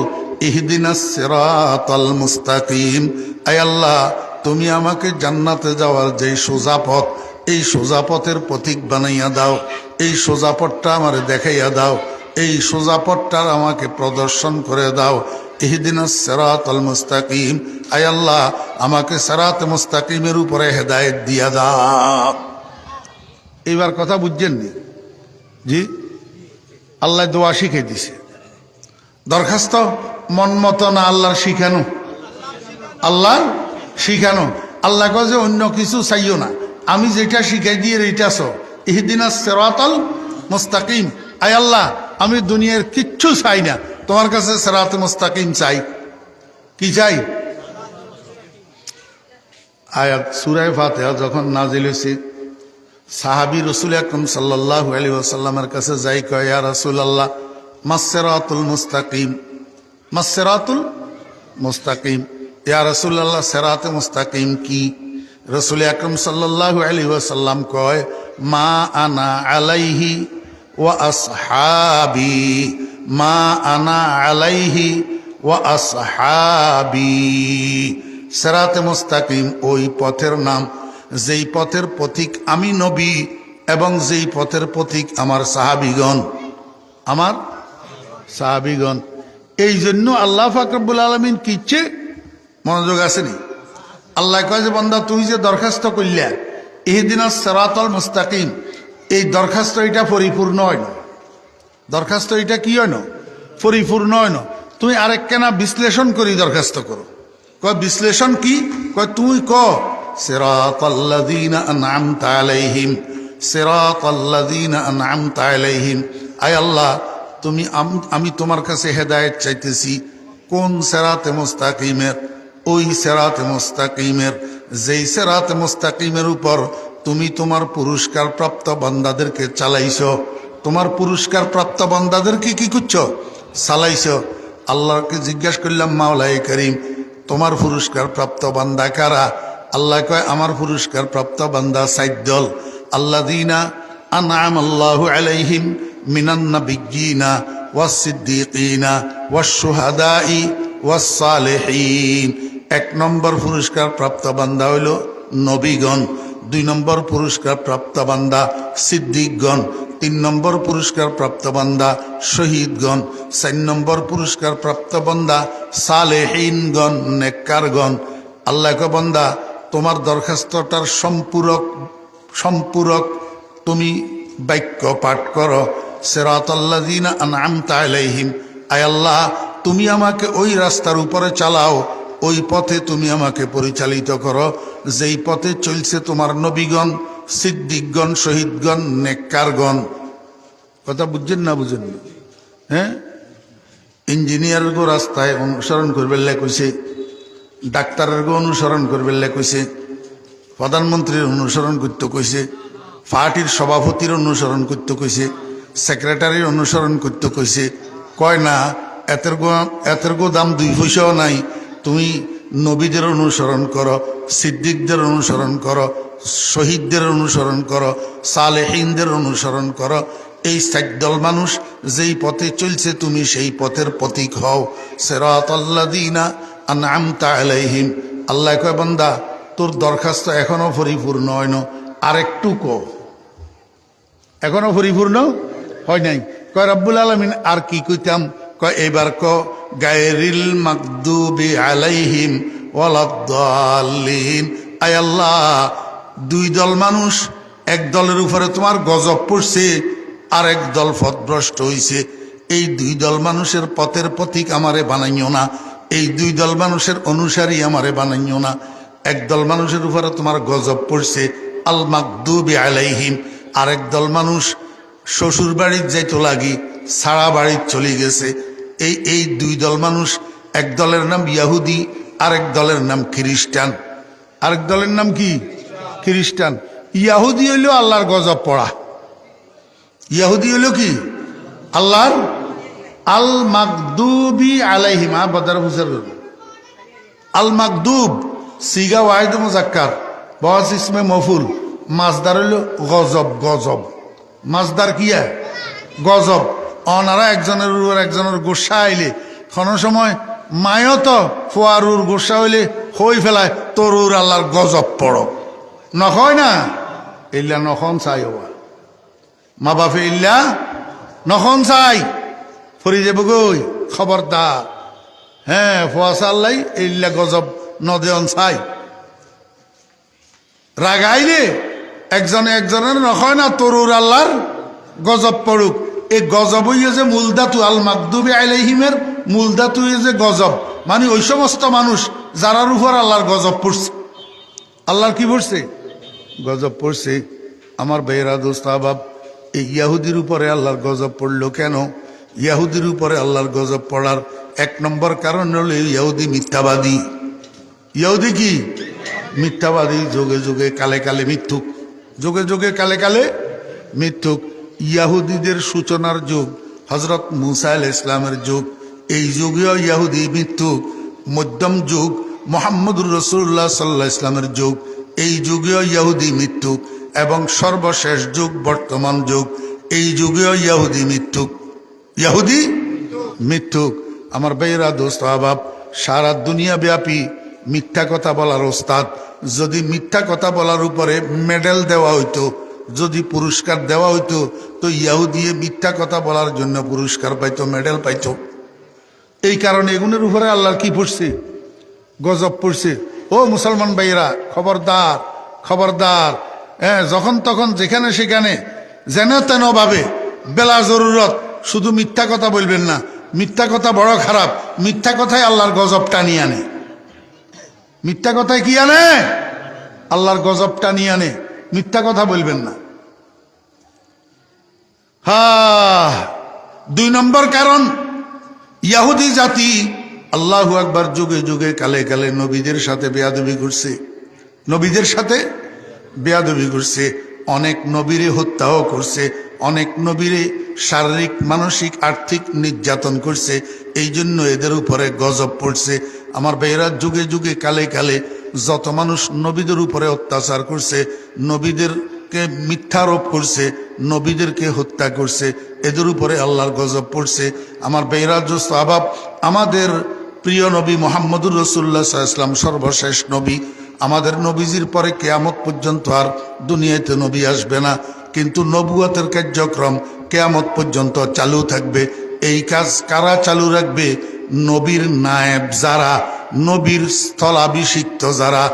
ইহদিনাস সিরাতাল মুস্তাকিম, আয় আল্লাহ তুমি আমাকে জান্নাতে যাওয়ার যেই সোজা পথ, এই সোজা পথের পথিক বানাইয়া দাও। এই সোজা পথটা আমার দেখাইয়া দাও, এই সোজা পথটার আমাকে প্রদর্শন করে দাও। ইহদিনাস সিরাতাল মুস্তাকিম, আয় আল্লাহ আমাকে সিরাতে মুস্তাকিমের উপরে হেদায়েত দিয়া দাও। এইবার কথা বুঝছেন নি? জি, আল্লাহ দোয়া শিখিয়ে দিছে। দরখাস্ত মন মতো না, আল্লাহর শিখানো, আল্লাহর শিখানো। আল্লাহ কয় যে অন্য কিছু চাইও না, আমি যেটা শিখাই দিয়ে এইটা চো। ইহদিনাস সিরাতাল মুস্তাকিম, আয় আল্লাহ আমি দুনিয়ার কিচ্ছু চাই না, তোমার কাছে সিরাতে মুস্তাকিম চাই। কি চাই? আয়াত সূরা ফাতিহা যখন নাজিল হয়েছে, সাহাবী রাসূল আকরাম সাল্লাল্লাহু আলাইহি ওয়াসাল্লামের কাছে যাই, কয় ইয়া রাসূলুল্লাহ মাস সিরাতুল মুস্তাকিম, মাস সিরাতুল মুস্তাকিম। ইয়া রাসূলুল্লাহ সিরাতে মুস্তাকিম কি? রাসূল আকরাম সাল্লাল্লাহু আলাইহি ওয়াসাল্লাম কয় মা আনা আলাইহি ওয়া আসহাবি, মা আনা আলাইহি ওয়া আসহাবি। সিরাতে মুস্তাকিম ওই পথের নাম যেই পথের পথিক আমি নবী, এবং যেই পথের পথিক আমার সাহাবীগণ, আমার সাহাবীগণ। এই জন্য আল্লাহ পাক রব্বুল আলামিন কিচ্ছে, মনোযোগ আসেনি? আল্লাহ কয় যে বান্দা তুই যে দরখাস্ত করলা ইহদিনাস সিরাতাল মুস্তাকিম, এই দরখাস্ত এটা পরিপূর্ণ হয় না। দরখাস্ত এটা কি হয় না? পরিপূর্ণ হয় না। তুই আরেকখানা বিশ্লেষণ করি দরখাস্ত করো। কয় বিশ্লেষণ কি? কয় তুই ক সিরাতাল্লাযীনা আন'আমতা আলাইহিম, সিরাতাল্লাযীনা আন'আমতা আলাইহিম। আয় আল্লাহ তুমি আমি তোমার কাছে হেদায়েত চাইতেছি। কোন সিরাতে মুস্তাকিমের? ওই সিরাতে মুস্তাকিমের, যেই সিরাতে মুস্তাকিমের উপর তুমি তোমার পুরস্কার প্রাপ্ত বান্দাদেরকে চালাইছো। তোমার পুরস্কার প্রাপ্ত বান্দাদেরকে কি করছো? চালাইছো। আল্লাহকে জিজ্ঞাসা করলাম মাওলাই করিম তোমার পুরস্কার প্রাপ্ত বান্দা কারা? আল্লাহ কয় আমার পুরস্কার প্রাপ্ত বান্দা 4 দল। আল্লাযীনা আনআমাল্লাহু আলাইহিম মিনান নাবিয়্যিনা ওয়াস সিদ্দীকিনা ওয়াস শুহাদাই ওয়াস সালিহিন। 1 নম্বর পুরস্কার প্রাপ্ত বান্দা হইল নবীগণ, 2 নম্বর পুরস্কার প্রাপ্ত বান্দা সিদ্দিকগণ, 3 নম্বর পুরস্কার প্রাপ্ত বান্দা শহীদগণ, 4 নম্বর পুরস্কার প্রাপ্ত বান্দা সালেহীনগণ, নেককারগণ। আল্লাহ কয় বান্দা তোমার দরখাস্তটার সম্পূরক তুমি বাক্য পাঠ করো, সিরাতাল্লাযীনা আনআমতা আলাইহিম। আয় আল্লাহ তুমি আমাকে ওই রাস্তার উপরে চালাও, ওই পথে তুমি আমাকে পরিচালিত করো যেই পথে চলছে তোমার নবীগণ, সিদ্দিকগণ, শহীদগণ, নেককারগণ। কথা বুঝছেন না বুঝেন না? হ্যাঁ, ইঞ্জিনিয়ারগো রাস্তায় অনুসরণ করবে কইছে, ডাক্তারেরগো অনুসরণ করবে কইছে, প্রধানমন্ত্রীর অনুসরণ করতে কইছে, পার্টির সভাপতির অনুসরণ করতে কইছে, সেক্রেটারির অনুসরণ করতে কইছে। কয় না এতের গো দাম 2 পয়সাও নাই, তুমি নবীদের অনুসরণ করো, সিদ্দিকদের অনুসরণ করো, শহীদদের অনুসরণ করো, সালেহীনদের অনুসরণ করো। এই 4 দল মানুষ যেই পথে চলছে তুমি সেই পথের প্রতীক হও। সিরাতাল্লাযীনা আনআমতা আলাইহিম। আল্লাহ কয় বান্দা তোর দরখাস্ত এখনো পরিপূর্ণ হয় না, আরেকটু এখনো পরিপূর্ণ হয় নাই। কয় রব্বুল আলামিন আর কি কইতাম? কয় এবার গায়রিল মাগদুবি আলাইহিম ওয়ালাদ-দাল্লিন। আয় আল্লাহ 2 দল মানুষ, 1 দলের উপরে তোমার গজব পড়ছে, আর 1 দল পথভ্রষ্ট হইছে। এই 2 দল মানুষের পথের প্রতীক আমারে বানাইও না, এই 2 দল মানুষের অনুসারী আমারে বানাইও না। 1 দল মানুষের উপরে তোমার গজব পড়ছে, আল মাগদুবি আলাইহিম। আর 1 দল মানুষ শ্বশুর বাড়ির যাইতো লাগি সারা বাড়ির চলে গেছে। এই 2 দল মানুষ, 1 দলের নাম ইয়াহুদি, আরেক দলের নাম খ্রিস্টান। আরেক দলের নাম কি? খ্রিস্টান। ইয়াহুদি হইল আল্লাহর গজব পড়া, ইয়াহুদি হইল কি? আল্লাহর আল মাগদুবি আলাইহিম। আল মাগদুব সিগা ওয়াহিদ মুজাক্কার, বস ইসমে মফুল, মাজদার হইল গজব। গজব মাজদার কিয়া? গজব। অনারা একজনের উপর একজনের গোসা আইলে কোনো সময় মায়ও তো ফোয়ারুর গোসা হইলে হই ফেলায় তরুর আল্লাহর গজব পড়ো, নখয় না? ইল্লা নখন চাই হওয়া মা বাপে, ইল্লা নখন চাই ফরি যাব গই, খবরদার। হ্যাঁ, ফোয়াশা আল্লাহ ইল্লা গজব নদেন চাই। রাগাইলে একজনে একজনের নখয় না তরুর আল্লাহর গজব পড়ুক। এই গজব হইয়া যে মূলধাতু, আল মাগদুবি আলাইহিমের মূলধাতু হইয়া যে গজব, মানে ওই সমস্ত মানুষ যারার উপর আল্লাহর গজব পড়ছে। আল্লাহর কি পড়ছে? গজব পড়ছে। আমার ভাইয়েরা, দোস্ত আহবাব, এই ইয়াহুদির উপরে আল্লাহর গজব পড়লো কেন? ইয়াহুদির উপরে আল্লাহর গজব পড়ার 1 নম্বর কারণ হলো ইয়াহুদি মিথ্যাবাদী। ইয়াহুদি কি? মিথ্যাবাদী, যুগে যুগে কালে কালে মিথ্যুক, যুগে যুগে কালে কালে মিথ্যুক। ইয়াহুদিদের সূচনার যুগ হজরত মুসা আলাইহিস ইসলামের যুগ, এই যুগেও ইয়াহুদি মিথ্যুক। মধ্যম যুগ মুহাম্মদুর রাসূলুল্লাহ সাল্লাল্লাহু আলাইহি ইসলামের যুগ, এই যুগেও ইয়াহুদি মিথ্যুক। এবং সর্বশেষ যুগ বর্তমান যুগ, এই যুগেও ইয়াহুদি মিথ্যুক। ইয়াহুদি মিথ্যুক। আমার ভাইয়েরা, দোস্ত আহবাব, সারা দুনিয়া ব্যাপী মিথ্যা কথা বলার ওস্তাদ। যদি মিথ্যা কথা বলার উপরে মেডেল দেওয়া হইতো, যদি পুরস্কার দেওয়া হইতো, তো ইয়াহুদি মিথ্যা কথা বলার জন্য পুরস্কার পাইতো, মেডেল পাইতো। এই কারণে এগুলোর উপরে আল্লাহর কি পড়ছে? গজব পড়ছে। ও মুসলমান ভাইয়েরা, খবরদার, খবরদার। হ্যাঁ, যখন তখন যেখানে সেখানে যেন তেন ভাবে বেলা জরুরত শুধু মিথ্যা কথা বলবেন না। মিথ্যা কথা বড় খারাপ। মিথ্যা কথায় আল্লাহর গজব টানিয়ে আনে। মিথ্যা কথায় কি আনে? আল্লাহর গজব টানিয়ে আনে। মিথ্যা কথা বলবেন না। হ্যাঁ, 2 নম্বর কারণ, ইয়াহুদি জাতি আল্লাহু আকবার যুগে যুগে কালে কালে নবীদের সাথে বেয়াদবি করছে, নবীদের সাথে বেয়াদবি করছে। অনেক নবীরে হত্যাও করছে, অনেক নবীরে শারীরিক, মানসিক, আর্থিক নির্যাতন করছে। এই জন্য এদের উপরে গজব পড়ছে। আমার ভাইয়েরা, যুগে যুগে কালে কালে যত মানুষ নবীদের উপরে অত্যাচার করছে, নবীদেরকে মিথ্যারোপ করছে, নবীদেরকে হত্যা করছে, এদের উপরে আল্লাহর গজব পড়ছে। আমার বেরাজস্ত আবাব, আমাদের প্রিয় নবী মুহাম্মদুর রাসূলুল্লাহ সাল্লাল্লাহু আলাইহি ওয়াসাল্লাম সর্বশেষ নবী। আমাদের নবীজির পরে কিয়ামত পর্যন্ত আর দুনিয়াতে নবী আসবে না, কিন্তু নবুয়তের কার্যক্রম কিয়ামত পর্যন্ত চালু থাকবে। এই কাজ কারা চালু রাখবে? নবীর নায়েব যারা, নবীর স্থলাভিষিক্ত যারা,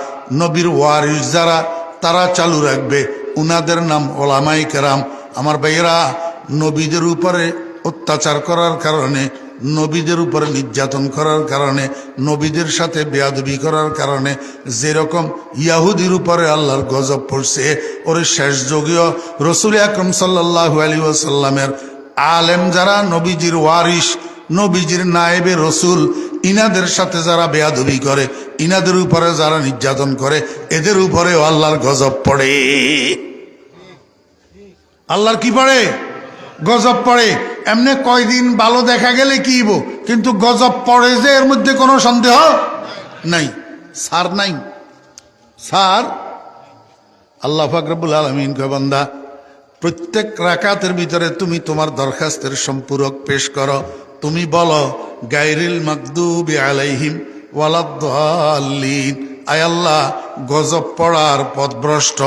নবীর ওয়ারিস যারা, তারা চালু রাখবে। উনাদের নাম ওলামায়ে কেরাম। আমার ভাইয়েরা, নবীদের উপরে অত্যাচার করার কারণে, নবীদের উপরে নির্যাতন করার কারণে, নবীদের সাথে বেয়াদবি করার কারণে যেরকম ইয়াহুদির উপরে আল্লাহর গজব পড়ছে, ওরে শেষ যুগীয় রসুল আকরাম সাল্লাল্লাহু আলাইহি ওয়াসাল্লামের আলেম যারা, নবীজির ওয়ারিস, নবীজির নায়েবে রসুল, ইনাদের সাথে যারা বেয়াদবি করে, ইনাদের উপরে যারা নির্যাতন করে, এদের উপরেও আল্লাহর গজব পড়ে। আল্লাহর কি পড়ে? গজব পড়ে। এমনি কয়দিন ভালো দেখা গেলে কি হইব, কিন্তু গজব পড়ে যে এর মধ্যে কোনো সন্দেহ নাই। সার নাই, সার। আল্লাহ পাক রব্বুল আলামিন কয়, বান্দা প্রত্যেক রাকাতের ভিতরে তুমি তোমার দরখাস্তের সম্পূরক পেশ করো। তুমি বলো গায়রিল মাগদুবি আলাইহিম ওয়ালাদ-দাল্লিন। আয় আল্লাহ, গজব পড়ার পথভ্রষ্ট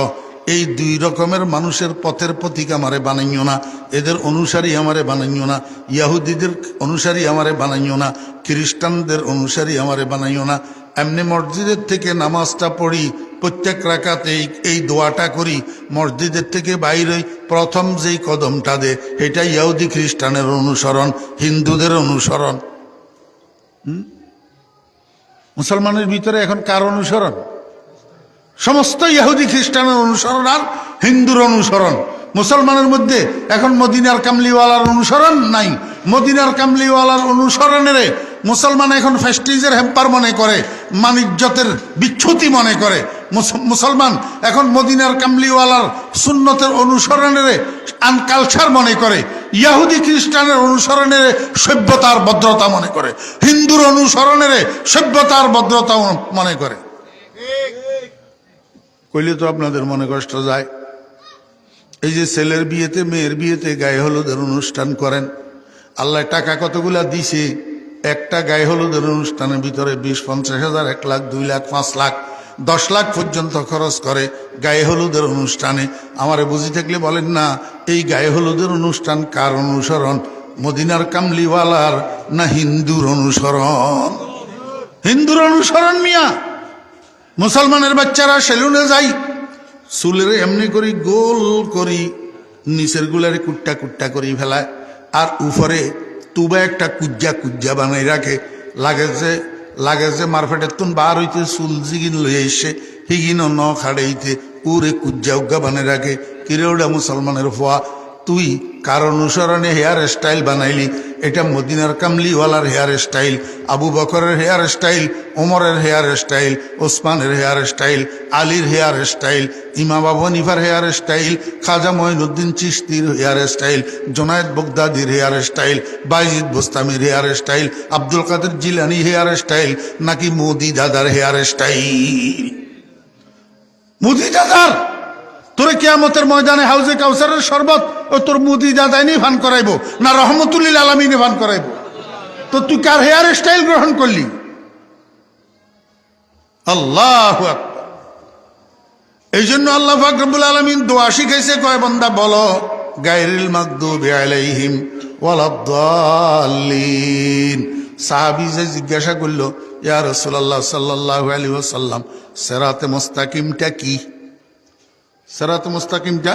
এই দুই রকমের মানুষের পথের প্রতীক আমারে বানাইও না, এদের অনুসারী আমারে বানাইও না, ইয়াহুদিদের অনুসারী আমারে বানাইও না, খ্রিস্টানদের অনুসারী আমারে বানাইও না। এমনি মসজিদের থেকে নামাজটা পড়ি, প্রত্যেক রাকাতে এই দোয়াটা করি, মসজিদের থেকে বাইরে প্রথম যেই কদমটা দে, এটা ইহুদি খ্রিস্টানের অনুসরণ, হিন্দুদের অনুসরণ। মুসলমানের ভিতরে এখন কার অনুসরণ? সমস্ত ইহুদি খ্রিস্টানের অনুসরণ আর হিন্দুর অনুসরণ। মুসলমানের মধ্যে এখন মদিনার কামলিওয়ালার অনুসরণ নাই। মদিনার কামলিওয়ালার অনুসরণের মুসলমান এখন ফেস্টিজের হ্যাম্পার মনে করে, মানিজ্যতের বিচ্ছুতি মনে করে। মুসলমান এখন মদিনার কামলিওয়ালার সুন্নতের অনুসরণের আনকালচার মনে করে। ইহুদি খ্রিস্টানের অনুসরণের সভ্যতার ভদ্রতা মনে করে, হিন্দুর অনুসরণের সভ্যতার ভদ্রতা মনে করে। কইলে তো আপনাদের মনে কষ্ট যায়। এই যে ছেলের বিয়েতে, মেয়ের বিয়েতে গায়ে হলুদের অনুষ্ঠান করেন, আল্লাহ টাকা কতগুলা দিছে, একটা গায়ে হলুদের অনুষ্ঠানের ভিতরে 20-50 হাজার, 1 লাখ, 2 লাখ, 5 লাখ, 10 লাখ পর্যন্ত খরচ করে গায়ে হলুদের অনুষ্ঠানে। আমারে বুঝি থাকলে বলেন না, এই গায়ে হলুদের অনুষ্ঠান কার অনুসরণ? মদিনার কামলিওয়ালার না হিন্দুর অনুসরণ? হিন্দুর অনুসরণ মিয়া। মুসলমানের বাচ্চারা সেলুনে যাই, চুলের এমনি করি গোল করি, নিচের গুলারে কুট্টা কুট্টা করি ফেলায়, আর উপরে তুবা একটা কুজ্জা কুজ্জা বানাই রাখে। লাগে যে মার্কেটের তুন বার হইতে চুল জিগিন লইয়া এসে হিগিন ন খাড়াইতে উরে কুজ্জা উজ্জা বানাই রাখে। কিরে ওটা মুসলমানের ফোয়া, তুই কার অনুসরণে হেয়ার স্টাইল বানাইলি? এটা মদিনার কামলিওয়ালার হেয়ার স্টাইল, আবু বকরের হেয়ার স্টাইল, ওমরের হেয়ার স্টাইল, ওসমানের হেয়ার স্টাইল, আলীর হেয়ার স্টাইল, ইমাম আবু হানিফার হেয়ার স্টাইল, খাজা মঈনুদ্দিন চিশতির হেয়ার স্টাইল, জুনায়েদ বাগদাদির হেয়ার স্টাইল, বাইজিদ বোস্তামির hair style, Abdul Qadir Jilani hair style, নাকি মোদি দাদার হেয়ার স্টাইল? মোদি দাদার তোরে কিয়ামতের ময়দানে হাউজে কাউসারের শরবত ও তোর মুদি দাদাই নি ফান করাইবো না রহমতুল্লিল আলামিনে ফান করাইবো? তো তুই কার হেয়ার স্টাইল গ্রহণ করলি? আল্লাহু আকবার। এই জন্য আল্লাহ পাক রব্বুল আলামিন দোয়া শিখাইছে, কয় বান্দা বলো গায়রিল মাগদুবি আলাইহিম ওয়ালাদ-দাল্লিন। সাহাবী যে জিজ্ঞাসা করলো, ইয়া রাসূলুল্লাহ সাল্লাল্লাহু আলাইহি ওয়াসাল্লাম, সিরাতে মুস্তাকিমটা কি? সিরাতে মুস্তাকিমটা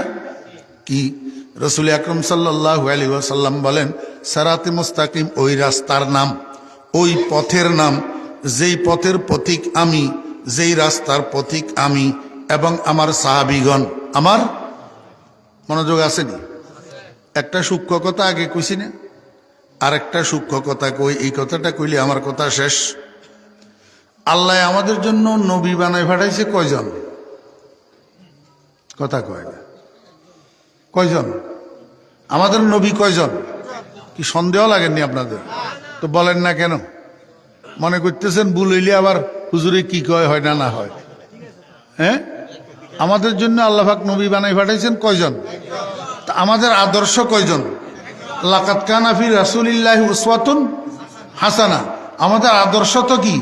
কি? রাসূল আকরাম সাল্লাল্লাহু আলাইহি ওয়াসাল্লাম বলেন, সিরাতে মুস্তাকিম ওই রাস্তার নাম, ওই পথের নাম, যেই পথের পথিক আমি, যেই রাস্তার পথিক আমি এবং আমার সাহাবীগণ। আমার মনোযোগ আসেনি? একটা সূক্ষ্ম কথা আগে কইছি না, আর একটা সূক্ষ্ম কথা কই। এই কথাটা কইলে আমার কথা শেষ। আল্লাহ আমাদের জন্য নবী বানায় পাঠাইছে কয়জন? কথা কয় না। কয়জন? আমাদের নবী কয়জন? কি সন্দেহ লাগেননি আপনাদের? তো বলেন না কেন? মনে করতেছেন ভুল হইলে আবার হুজুরে কি কয় হয় না না হয়। হ্যাঁ, আমাদের জন্য আল্লাহ পাক নবী বানাই পাঠাইছেন কয়জন? তা আমাদের আদর্শ কয়জন? লাকাদ কানা ফি রাসূলিল্লাহি উসওয়াতুন হাসানা। আমাদের আদর্শ তো কি?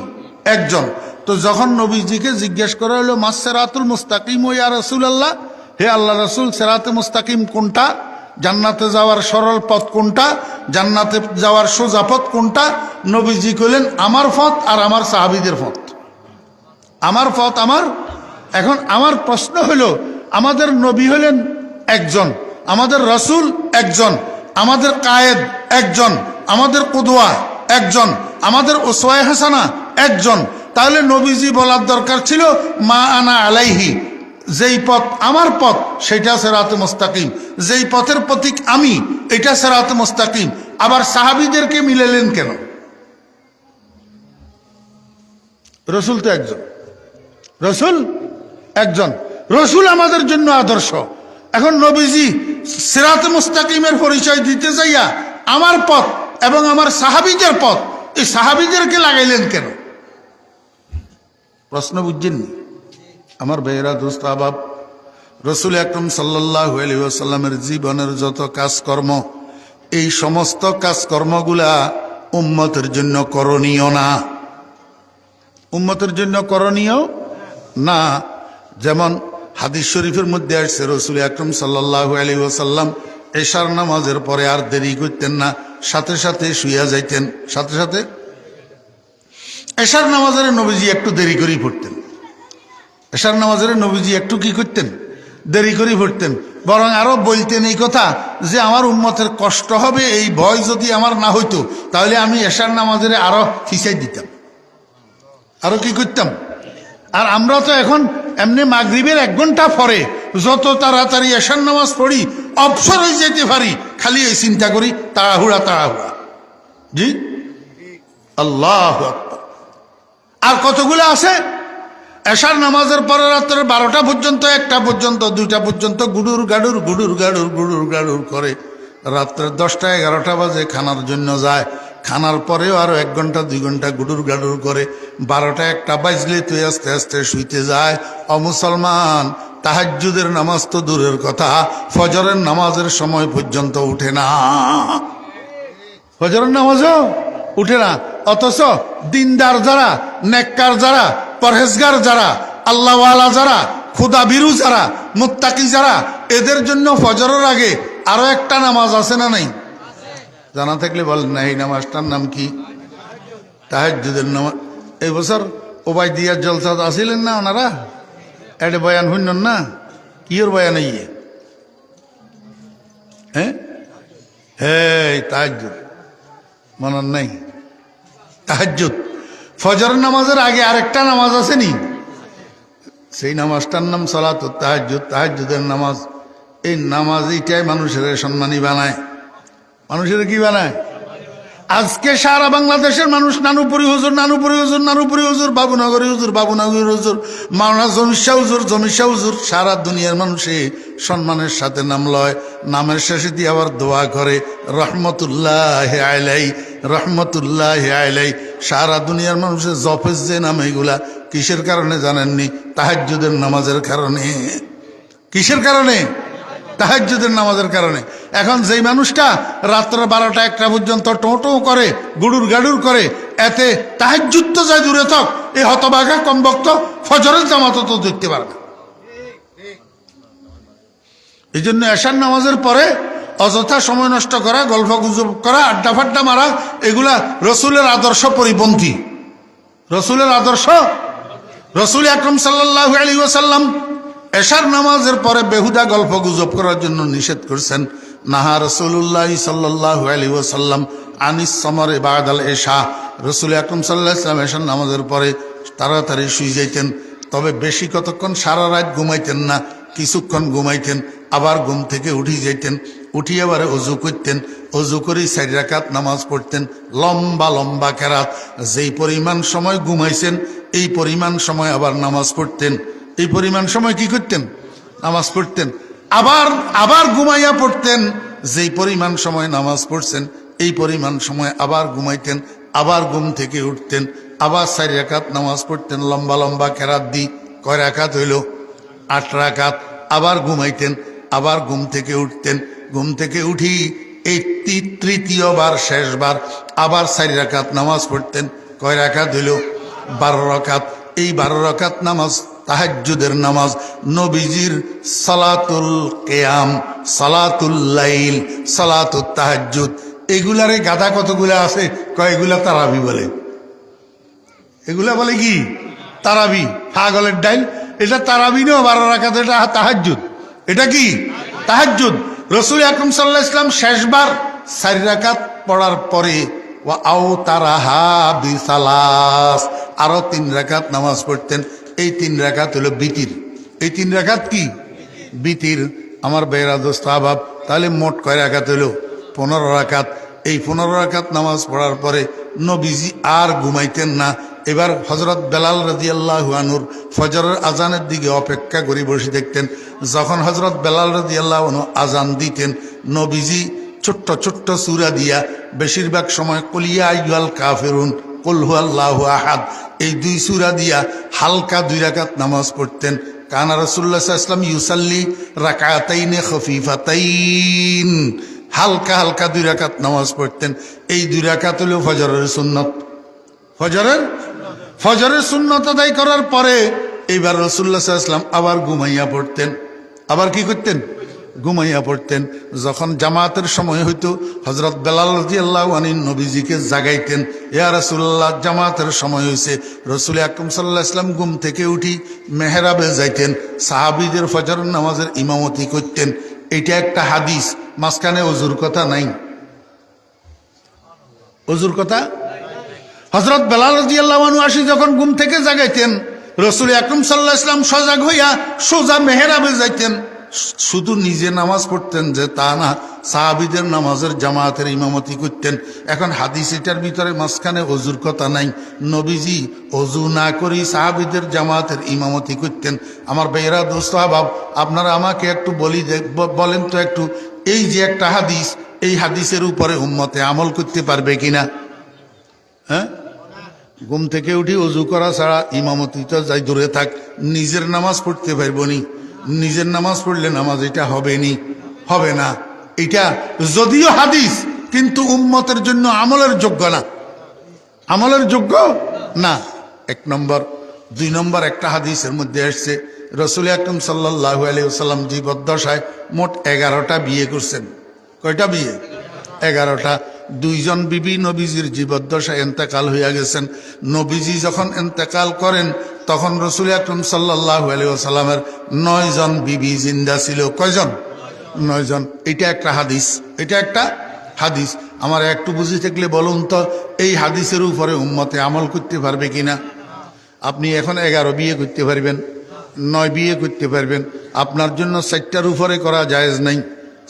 একজন। তো যখন নবীজিকে জিজ্ঞেস করা হলো মাস সিরাতুল মুস্তাকিম ইয়া রাসূলুল্লাহ, হে আল্লাহ রাসূল, সিরাতে মুস্তাকিম কোনটা? জান্নাতে যাওয়ার সরল পথ কোনটা? জান্নাতে যাওয়ার সোজা পথ কোনটা? নবীজি কইলেন আমার পথ আর আমার সাহাবীদের পথ। আমার পথ আমার। এখন আমার প্রশ্ন হলো, আমাদের নবী হলেন একজন, আমাদের রাসূল একজন, আমাদের কায়েদ একজন, আমাদের কুদওয়া একজন, আমাদের উসওয়ায়ে হাসানা একজন। তাহলে নবীজি বলার দরকার ছিল মা আনা আলাইহি, যেই পথ আমার পথ সেটা সিরাতে মুস্তাকিম, যেই পথের প্রতীক আমি এটা সিরাতে মুস্তাকিম। আবার সাহাবীদেরকে মিলালেন কেন? রসুল তো একজন, রসুল একজন, রসুল আমাদের জন্য আদর্শ। এখন নবীজি সিরাতে মুস্তাকিমের পরিচয় দিতে যাইয়া আমার পথ এবং আমার সাহাবীদের পথ, এই সাহাবীদেরকে লাগাইলেন কেন? প্রশ্ন বুঝছেননি আমার ভাইয়েরা, দোস্ত আহবাব? রসুল আকরাম সাল্লাল্লাহু আলাইহি ওয়াসাল্লামের জীবনের যত কাজকর্ম, এই সমস্ত কাজকর্মগুলা উম্মতের জন্য করণীয় না, উম্মতের জন্য করণীয় না। যেমন হাদিস শরীফের মধ্যে আসছে রসুল আকরাম সাল্লাল্লাহু আলাইহি ওয়াসাল্লাম এশার নামাজের পরে আর দেরি করতেন না, সাথে সাথে শুইয়া যাইতেন। সাথে সাথে এশার নামাজের নবীজি একটু দেরি করেই পড়তেন। এশার নামাজের নবীজি একটু কি করতেন? দেরি করেই পড়তেন। বরং আরো বলতেন এই কথা যে আমার উম্মতের কষ্ট হবে, এই ভয় যদি আমার না হইতো তাহলে আমি এশার নামাজের আরো ফিসাই দিতাম, আরো কি করতাম। আর আমরা তো এখন এমনি মাগরিবের 1 ঘন্টা পরে যত তাড়াতাড়ি এশার নামাজ পড়ি অবসর হয়ে যেতে পারি, খালি এই চিন্তা করি তাড়াহুড়া তাড়াহুড়া। জি, আল্লাহু আকবার। আর কতগুলো আছে এশার নামাজের পরে রাত্রে 12টা পর্যন্ত, 1টা পর্যন্ত, 2টা পর্যন্ত গুডুর গাডুর গুডুর গাডুর গুডুর গাডুর করে রাত্রে 10টা 11টা বাজে খানার জন্য যায়। খানার পরেও আরো 1 ঘন্টা 2 ঘন্টা গুডুর গাডুর করে 12টা 1টা বাজলে তুই আস্তে আস্তে শুইতে যায়। অমুসলমান, তাহাজ্জুদের নামাজ তো দূরের কথা, ফজরের নামাজের সময় পর্যন্ত উঠে না, ফজরের নামাজও উঠে না। অথচ দিনদার যারা, নেককার যারা, পরহেজগার যারা, আল্লাহওয়ালা যারা, খুদা বিরু যারা, মুত্তাকি যারা, এদের জন্য ফজরের আগে আরো একটা নামাজ আছে না নাই? জানা থাকলে বলেন না, এই নামাজটার নাম কি? তাহাজ্জুদের নামাজ। এই বছর ওবায়দিয়ার জলসা আসিলেন না ওনারা? এটা বয়ান শুনলেন না? কিয়র বয়ান? হ্যাঁ হ্যাঁ, তাহাজ্জুদ মনে নাই? তাহাজ্জুদ ফজর নামাজের আগে আরেকটা নামাজ আছে নি, সেই নামাজটার নাম সালাতুত তাহাজ্জুদ, তাহাজ্জুদের নামাজ। এই নামাজ এইটাই মানুষের সম্মানী বানায়। মানুষের কি বানায়? আজকে সারা বাংলাদেশের মানুষ নানুপুরি হুজুর, নানুপুরি হুজুর, নানুপুরি হুজুর, বাবুনগরী হুজুর, বাবুনগরী হুজুর, মাওলানা জমিশা হুজুর, জমিশা হুজুর। সারা দুনিয়ার মানুষে সম্মানের সাথে নাম লয়, নামের শেষে দিয়ে আবার দোয়া করে রহমতুল্লাহ আলাই, রহমতুল্লাহ আলাই। সারা দুনিয়ার মানুষের জফেজ যে নাম, এগুলা কিসের কারণে জানেননি? তাহাজ্জুদের নামাজের কারণে। কিসের কারণে? তাহাজ্জুদের নামাজের কারণে। এখন যেই মানুষটা রাত্র 12টা 1টা পর্যন্ত টোটো করে, গুডুর গাডুর করে, এতে তাহাজ্জুদ তো যায় দূরে থাক, এই হতভাগা কমবক্ত ফজরের জামাত তো দেখতে পারবে। এই জন্য এশার নামাজের পরে অযথা সময় নষ্ট করা, গল্প গুজব করা, আড্ডা ফাড্ডা মারা, এগুলা রসুলের আদর্শ পরিপন্থী। রসুলের আদর্শ, রসুল আকরাম সাল্লাল্লাহু আলাইহি ওয়াসাল্লাম এশার নামাজের পরে বেহুদা গল্প গুজব করার জন্য নিষেধ করেছেন। নাহা রাসূলুল্লাহ সাল্লাল্লাহু আলাইহি ওয়াসাল্লাম আনিস সমরে বাদাল এশা। রসুল আকরাম সাল্লাল্লাহু আলাইহি ওয়াসাল্লাম এশার নামাজের পরে তাড়াতাড়ি শুয়ে যাইতেন, তবে বেশি কতক্ষণ সারা রাত ঘুমাইতেন না, কিছুক্ষণ ঘুমাইতেন, আবার ঘুম থেকে উঠে যাইতেন, উঠি আবার অজু করতেন, অজু করেই 4 রাকাত নামাজ পড়তেন, লম্বা লম্বা কেরাত। যেই পরিমাণ সময় ঘুমাইছেন এই পরিমাণ সময় আবার নামাজ পড়তেন, এই পরিমাণ সময় কি করতেন? নামাজ পড়তেন। আবার আবার ঘুমাইয়া পড়তেন, যেই পরিমাণ সময় নামাজ পড়ছেন এই পরিমাণ সময় আবার ঘুমাইতেন, আবার ঘুম থেকে উঠতেন, আবার 4 রাকাত নামাজ পড়তেন লম্বা লম্বা কেরাত দি। কয় রাকাত হইল? 8 রাকাত। আবার ঘুমাইতেন, আবার ঘুম থেকে উঠতেন, ঘুম থেকে উঠি এই তৃতীয়বার শেষবার আবার 4 রাকাত নামাজ পড়তেন। কয় রাকাত হইল? 12 রাকাত। এই 12 রাকাত নামাজ তাহাজ্জুদের নামাজ, নবীজির সালাতুল কিয়াম, সালাতুল লাইল, সালাতুত তাহাজ্জুদ। এগুলারে গাদা কতগুলা আছে? কয়গুলা তারাবি বলে। এগুলা বলে কি? তারাবি। পাগলের ডাইল। এটা তারাবি না, 12 রাকাত, এটা তাহাজ্জুদ। এটা কি? তাহাজ্জুদ। রাসূল আকরাম সাল্লাল্লাহু আলাইহি ওয়াসাল্লাম শেষবার 4 রাকাত পড়ার পরে ওয়া আওতারাহা বিসালাস, আরো 3 রাকাত নামাজ পড়তেন। এই 3 রাকাত হলো বিতির। এই 3 রাকাত কি? বিতির। আমার বেরা দোস্ত আহবাব, তাহলে মোট কয় রাকাত হলো? 15 রাকাত। এই 15 রাকাত নামাজ পড়ার পরে নবীজি আর ঘুমাইতেন না। এবার হযরত বেলাল রাদিয়াল্লাহু আনহুর ফজরের আজানের দিকে অপেক্ষা করে বসে দেখতেন। যখন হযরত বেলাল রাদিয়াল্লাহু আনহু আজান দিতেন, নবীজি ছোট্ট ছোট্ট সূরা দিয়া, বেশিরভাগ সময় কুল ইয়া আইয়ুহাল কাফিরুন, কুল হুয়াল্লাহু আহাদ, এই 2 সূরা দিয়া হালকা 2 রাকাত নামাজ পড়তেন। কানা রাসূলুল্লাহ সাল্লাল্লাহু আলাইহি ওয়াসাল্লাম ইউসাল্লি রাকাতাইন খফিফাতাইন, হালকা হালকা 2 রাকাত নামাজ পড়তেন। এই 2 রাকাত হলো ফজরের সুন্নত। ফজরের সুন্নত আদায় করার পরে এইবার রাসূলুল্লাহ সাল্লাল্লাহু আলাইহি ওয়াসাল্লাম আবার ঘুমাইয়া পড়তেন। আবার কি করতেন? ঘুমাইয়া পড়তেন। যখন জামাতের সময় হইতো, হযরত বেলাল রাদিয়াল্লাহু আনহু নবীজিকে জাগাইতেন, ইয়া রাসূলুল্লাহ জামাতের সময় হয়েছে। রাসূল আকরাম সাল্লাল্লাহু আলাইহি ওয়াসাল্লাম ঘুম থেকে উঠি মেহরাবে যাইতেন, সাহাবীদের ফজরের নামাজের ইমামতি করতেন। এটা একটা হাদিস, মাঝখানে ওযুর কথা নাই। ওযুর কথা হযরত বেলাল রাদিয়াল্লাহু আনহু আসি যখন ঘুম থেকে জাগাইতেন, রাসূল আকরাম সাল্লাল্লাহু আলাইহি ওয়াসাল্লাম সজাগ হইয়া সোজা মেহরাবে যাইতেন। শুধু নিজে নামাজ পড়তেন যে তা না, সাহাবীদের নামাজের জামাতের ইমামতি করতেন। এখন হাদিস এটার ভিতরে মাঝখানে ওযুর কথা নাই। নবীজি ওযু না করি সাহাবীদের জামাতের ইমামতি করতেন। আমার ভাইয়েরা দোস্ত আহবাব, আপনারা আমাকে একটু বলেন তো একটু, এই যে একটা হাদিস, এই হাদিসের উপরে উম্মতে আমল করতে পারবে কিনা? হ্যাঁ, ঘুম থেকে উঠি ওযু করা ছাড়া ইমামতি তো যাই দূরে থাক, নিজের নামাজ পড়তে পারবো নি? নিজের নামাজ পড়লে নামাজ এটা হবে নি? হবে না। এটা যদিও হাদিস, কিন্তু উম্মতের জন্য আমলের যোগ্য না। আমলের যোগ্য না, 1 নম্বর। 2 নম্বর, একটা হাদিসের মধ্যে আসছে রাসূল আকরাম সাল্লাল্লাহু আলাইহি ওয়াসাল্লাম জীবদ্দশায় মোট 11টা বিয়ে করছেন। কয়টা বিয়ে? 11টা। 2 জন বিবি নবীজির জীবদ্দশায় ইন্তেকাল হইয়া গেছেন। নবীজি যখন ইন্তেকাল করেন তখন রাসূল আকরাম সাল্লাল্লাহু আলাইহি ওয়াসাল্লামের 9 জন বিবি জিন্দা ছিল। কয়জন? 9 জন। এটা একটা হাদিস, এটা একটা হাদিস। আমার একটু বুঝে থাকলে বলুন তো, এই হাদিসের উপরে উম্মতে আমল করতে পারবে কিনা? আপনি এখন 11 বিয়ে করতে পারবেন, 9 বিয়ে করতে পারবেন। আপনার জন্য 4টার উপরে করা জায়েজ নাই।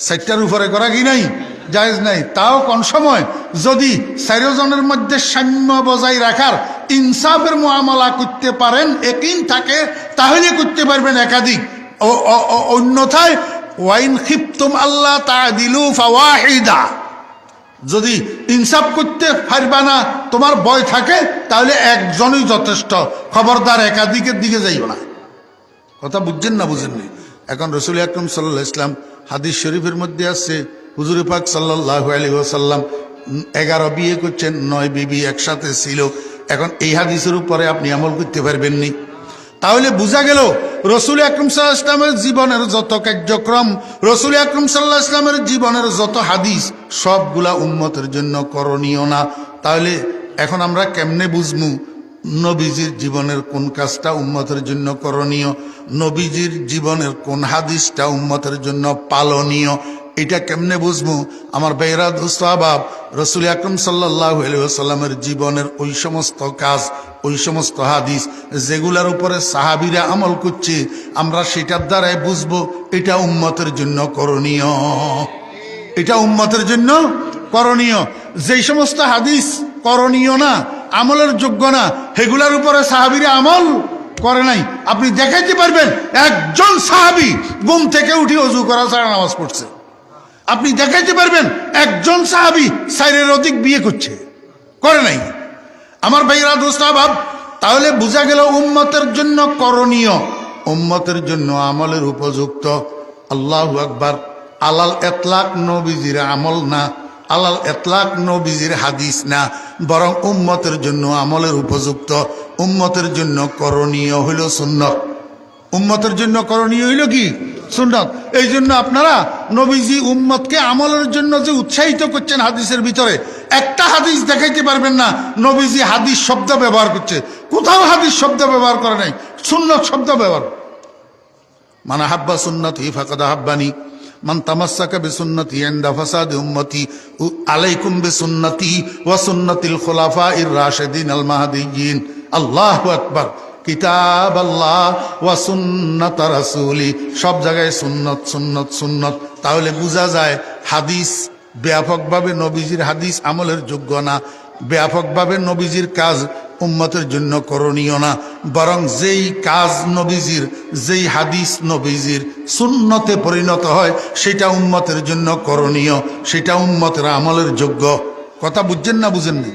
4টার উপরে করা কি নাই? জায়েজ নাই। তাও কোন সময় যদি 4 জনের মধ্যে সাম্য বজায় রাখার ইনসাফের মুআমালা করতে পারেন, ইয়াকিন থাকে, তাহলে করতে পারবেন একাধিক। অন্যথায় ওয়াইন খিফতুম আল্লাহ তা'দিলু ফাওয়াহিদা, যদি ইনসাফ করতে পারবা না, তোমার ভয় থাকে, তাহলে একজনই যথেষ্ট। খবরদার একাধিকের দিকে যাইও না। কথা বুঝছেন না? বুঝেননি? এখন রাসূল আকরাম সাল্লাল্লাহু আলাইহি ওয়াসাল্লাম হাদিস শরীফের মধ্যে আছে, হুজুর পাক সাল্লাল্লাহু আলাইহি ওয়াসাল্লাম 11 বিয়ে করছেন, 9 বিবি একসাথে ছিল। এখন এই হাদিসের উপরে আপনি আমল করতে পারবেন নি? তাহলে বোঝা গেল রাসূল আকরাম সাল্লাল্লাহু আলাইহি ওয়াসাল্লামের জীবনের যত কার্যক্রম, রাসূল আকরাম সাল্লাল্লাহু আলাইহি ওয়াসাল্লামের জীবনের যত হাদিস, সবগুলা উম্মতের জন্য করণীয় না। তাহলে এখন আমরা কেমনে বুঝবো নবীজির জীবনের কোন কাজটা উম্মতের জন্য করণীয়, নবীজির জীবনের কোন হাদিসটা উম্মতের জন্য পালনীয়? এটা কেমনে বুঝবো? আমার ভাইরা দোস্ত আহবাব, রাসূল আকরাম সাল্লাল্লাহু আলাইহি ওয়াসাল্লামের জীবনের ওই সমস্ত কাজ, ওই সমস্ত হাদিস যেগুলার উপরে সাহাবীরা আমল করছে, আমরা সেটার দ্বারাই বুঝবো এটা উম্মতের জন্য করণীয়। এটা উম্মতের জন্য করণীয়। যেই সমস্ত হাদিস করণীয় না, আমলের যোগ্য না, সেগুলার উপরে সাহাবীরা আমল করে নাই। আপনি দেখাইতে পারবেন একজন সাহাবী ঘুম থেকে উঠে ওযু করা ছাড়া নামাজ পড়ছে? আপনি দেখাইতে পারবেন একজন সাহাবী 4-এর অধিক বিয়ে করছে? করে নাই। আমার ভাইরা দোস্ত আহবাব, তাহলে বোঝা গেল উম্মতের জন্য করণীয়, উম্মতের জন্য আমলের উপযুক্ত। আল্লাহু আকবার। আলাল এতলাক নবীজির আমল না, আলাল এতলাক নবীজির হাদিস না, বরং উম্মতের জন্য আমলের উপযুক্ত, উম্মতের জন্য করণীয় হইল সুন্নত। উম্মতের জন্য করণীয় হইল কি? সুন্নত। এই জন্য আপনারা নবীজি উম্মতকে আমলের জন্য যে উৎসাহিত করছেন, হাদিসের ভিতরে একটা হাদিস দেখাইতে পারবেন না নবীজি হাদিস শব্দ ব্যবহার করছে। কোথাও হাদিস শব্দ ব্যবহার করে নাই, সুন্নত শব্দ ব্যবহার। মান আহাব্বা সুন্নতি ফাকাদ আহাব্বানি, মান তামাসসাকা বিসুন্নতি ইনদা ফাসাদি উম্মতি আলাইকুম বিসুন্নতি ওয়া সুন্নাতিল খুলাফাইর রাশিদিন আল মাহদিয়িন। আল্লাহু আকবার। কিতাব আল্লাহ ওয়া সুন্নাত রাসূলি, সব জায়গায় সুন্নত সুন্নত সুন্নত। তাহলে বোঝা যায় হাদিস ব্যাপকভাবে নবীজির হাদিস আমলের যোগ্য না, ব্যাপকভাবে নবীজির কাজ উম্মতের জন্য করণীয় না, বরং যেই কাজ নবীজির, যেই হাদিস নবীজির সুন্নতে পরিণত হয় সেটা উম্মতের জন্য করণীয়, সেটা উম্মতের আমলের যোগ্য। কথা বুঝছেন না বুঝেন না?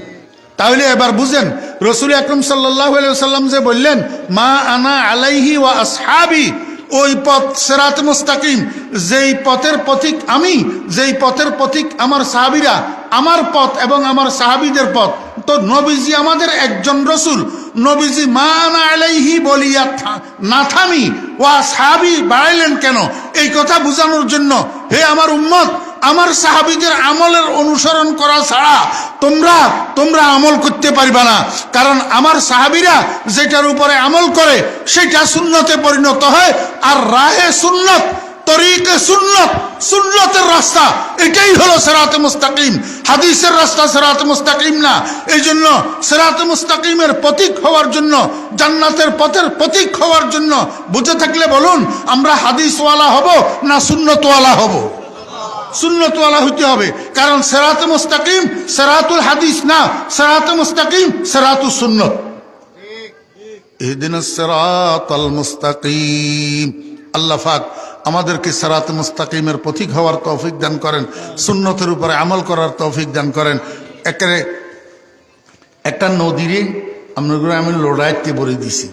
তাহলে এবার বুঝেন, রসুল আকরাম সাল্লাল্লাহু আলাইহি সাল্লাম যে বললেন মা আনা আলাইহি ওয়া আসহাবি, ওই পথ সিরাত মুস্তাকিম, যেই পথের পথিক আমি, যেই পথের পথিক আমার সাহাবীরা, আমার পথ এবং আমার সাহাবীদের পথ। তো নবীজি আমাদের একজন রসুল, নবীজি মা আনা আলাইহি বলিয়া না থামি ওয়া আসহাবি বাড়াইলেন কেন? এই কথা বোঝানোর জন্য, হে আমার উম্মত, আমার সাহাবীদের আমলের অনুসরণ করা ছাড়া তোমরা আমল করতে পারবে না। কারণ আমার সাহাবীরা যেটার উপরে আমল করে সেটা সুন্নতে পরিণত হয়। আর রাহে সুন্নত, তরিকে সুন্নত, সুন্নতের রাস্তা, এটাই হলো সিরাতে মুস্তাকিম। হাদিসের রাস্তা সিরাতে মুস্তাকিম না। এই জন্য সিরাতে মুস্তাকিমের প্রতীক হওয়ার জন্য, জান্নাতের পথের প্রতীক হওয়ার জন্য বুঝে থাকলে বলুন, আমরা হাদিসওয়ালা হব না সুন্নতওয়ালা হব? সুন্নতওয়ালা হইতে হবে। কারণ সিরাতে মুস্তাকিম সিরাতুল হাদিস না, সিরাতে মুস্তাকিম সিরাতুস সুন্নাত। ইহদিনাস সিরাতাল মুস্তাকিম। আল্লাহ পাক আমাদেরকে সিরাতে মুস্তাকিমের পথিক হওয়ার তৌফিক দান করেন, সুন্নতের উপরে আমল করার তৌফিক দান করেন। একটা নদীরে আমরা আমি লড়াইতে ভরে দিছি।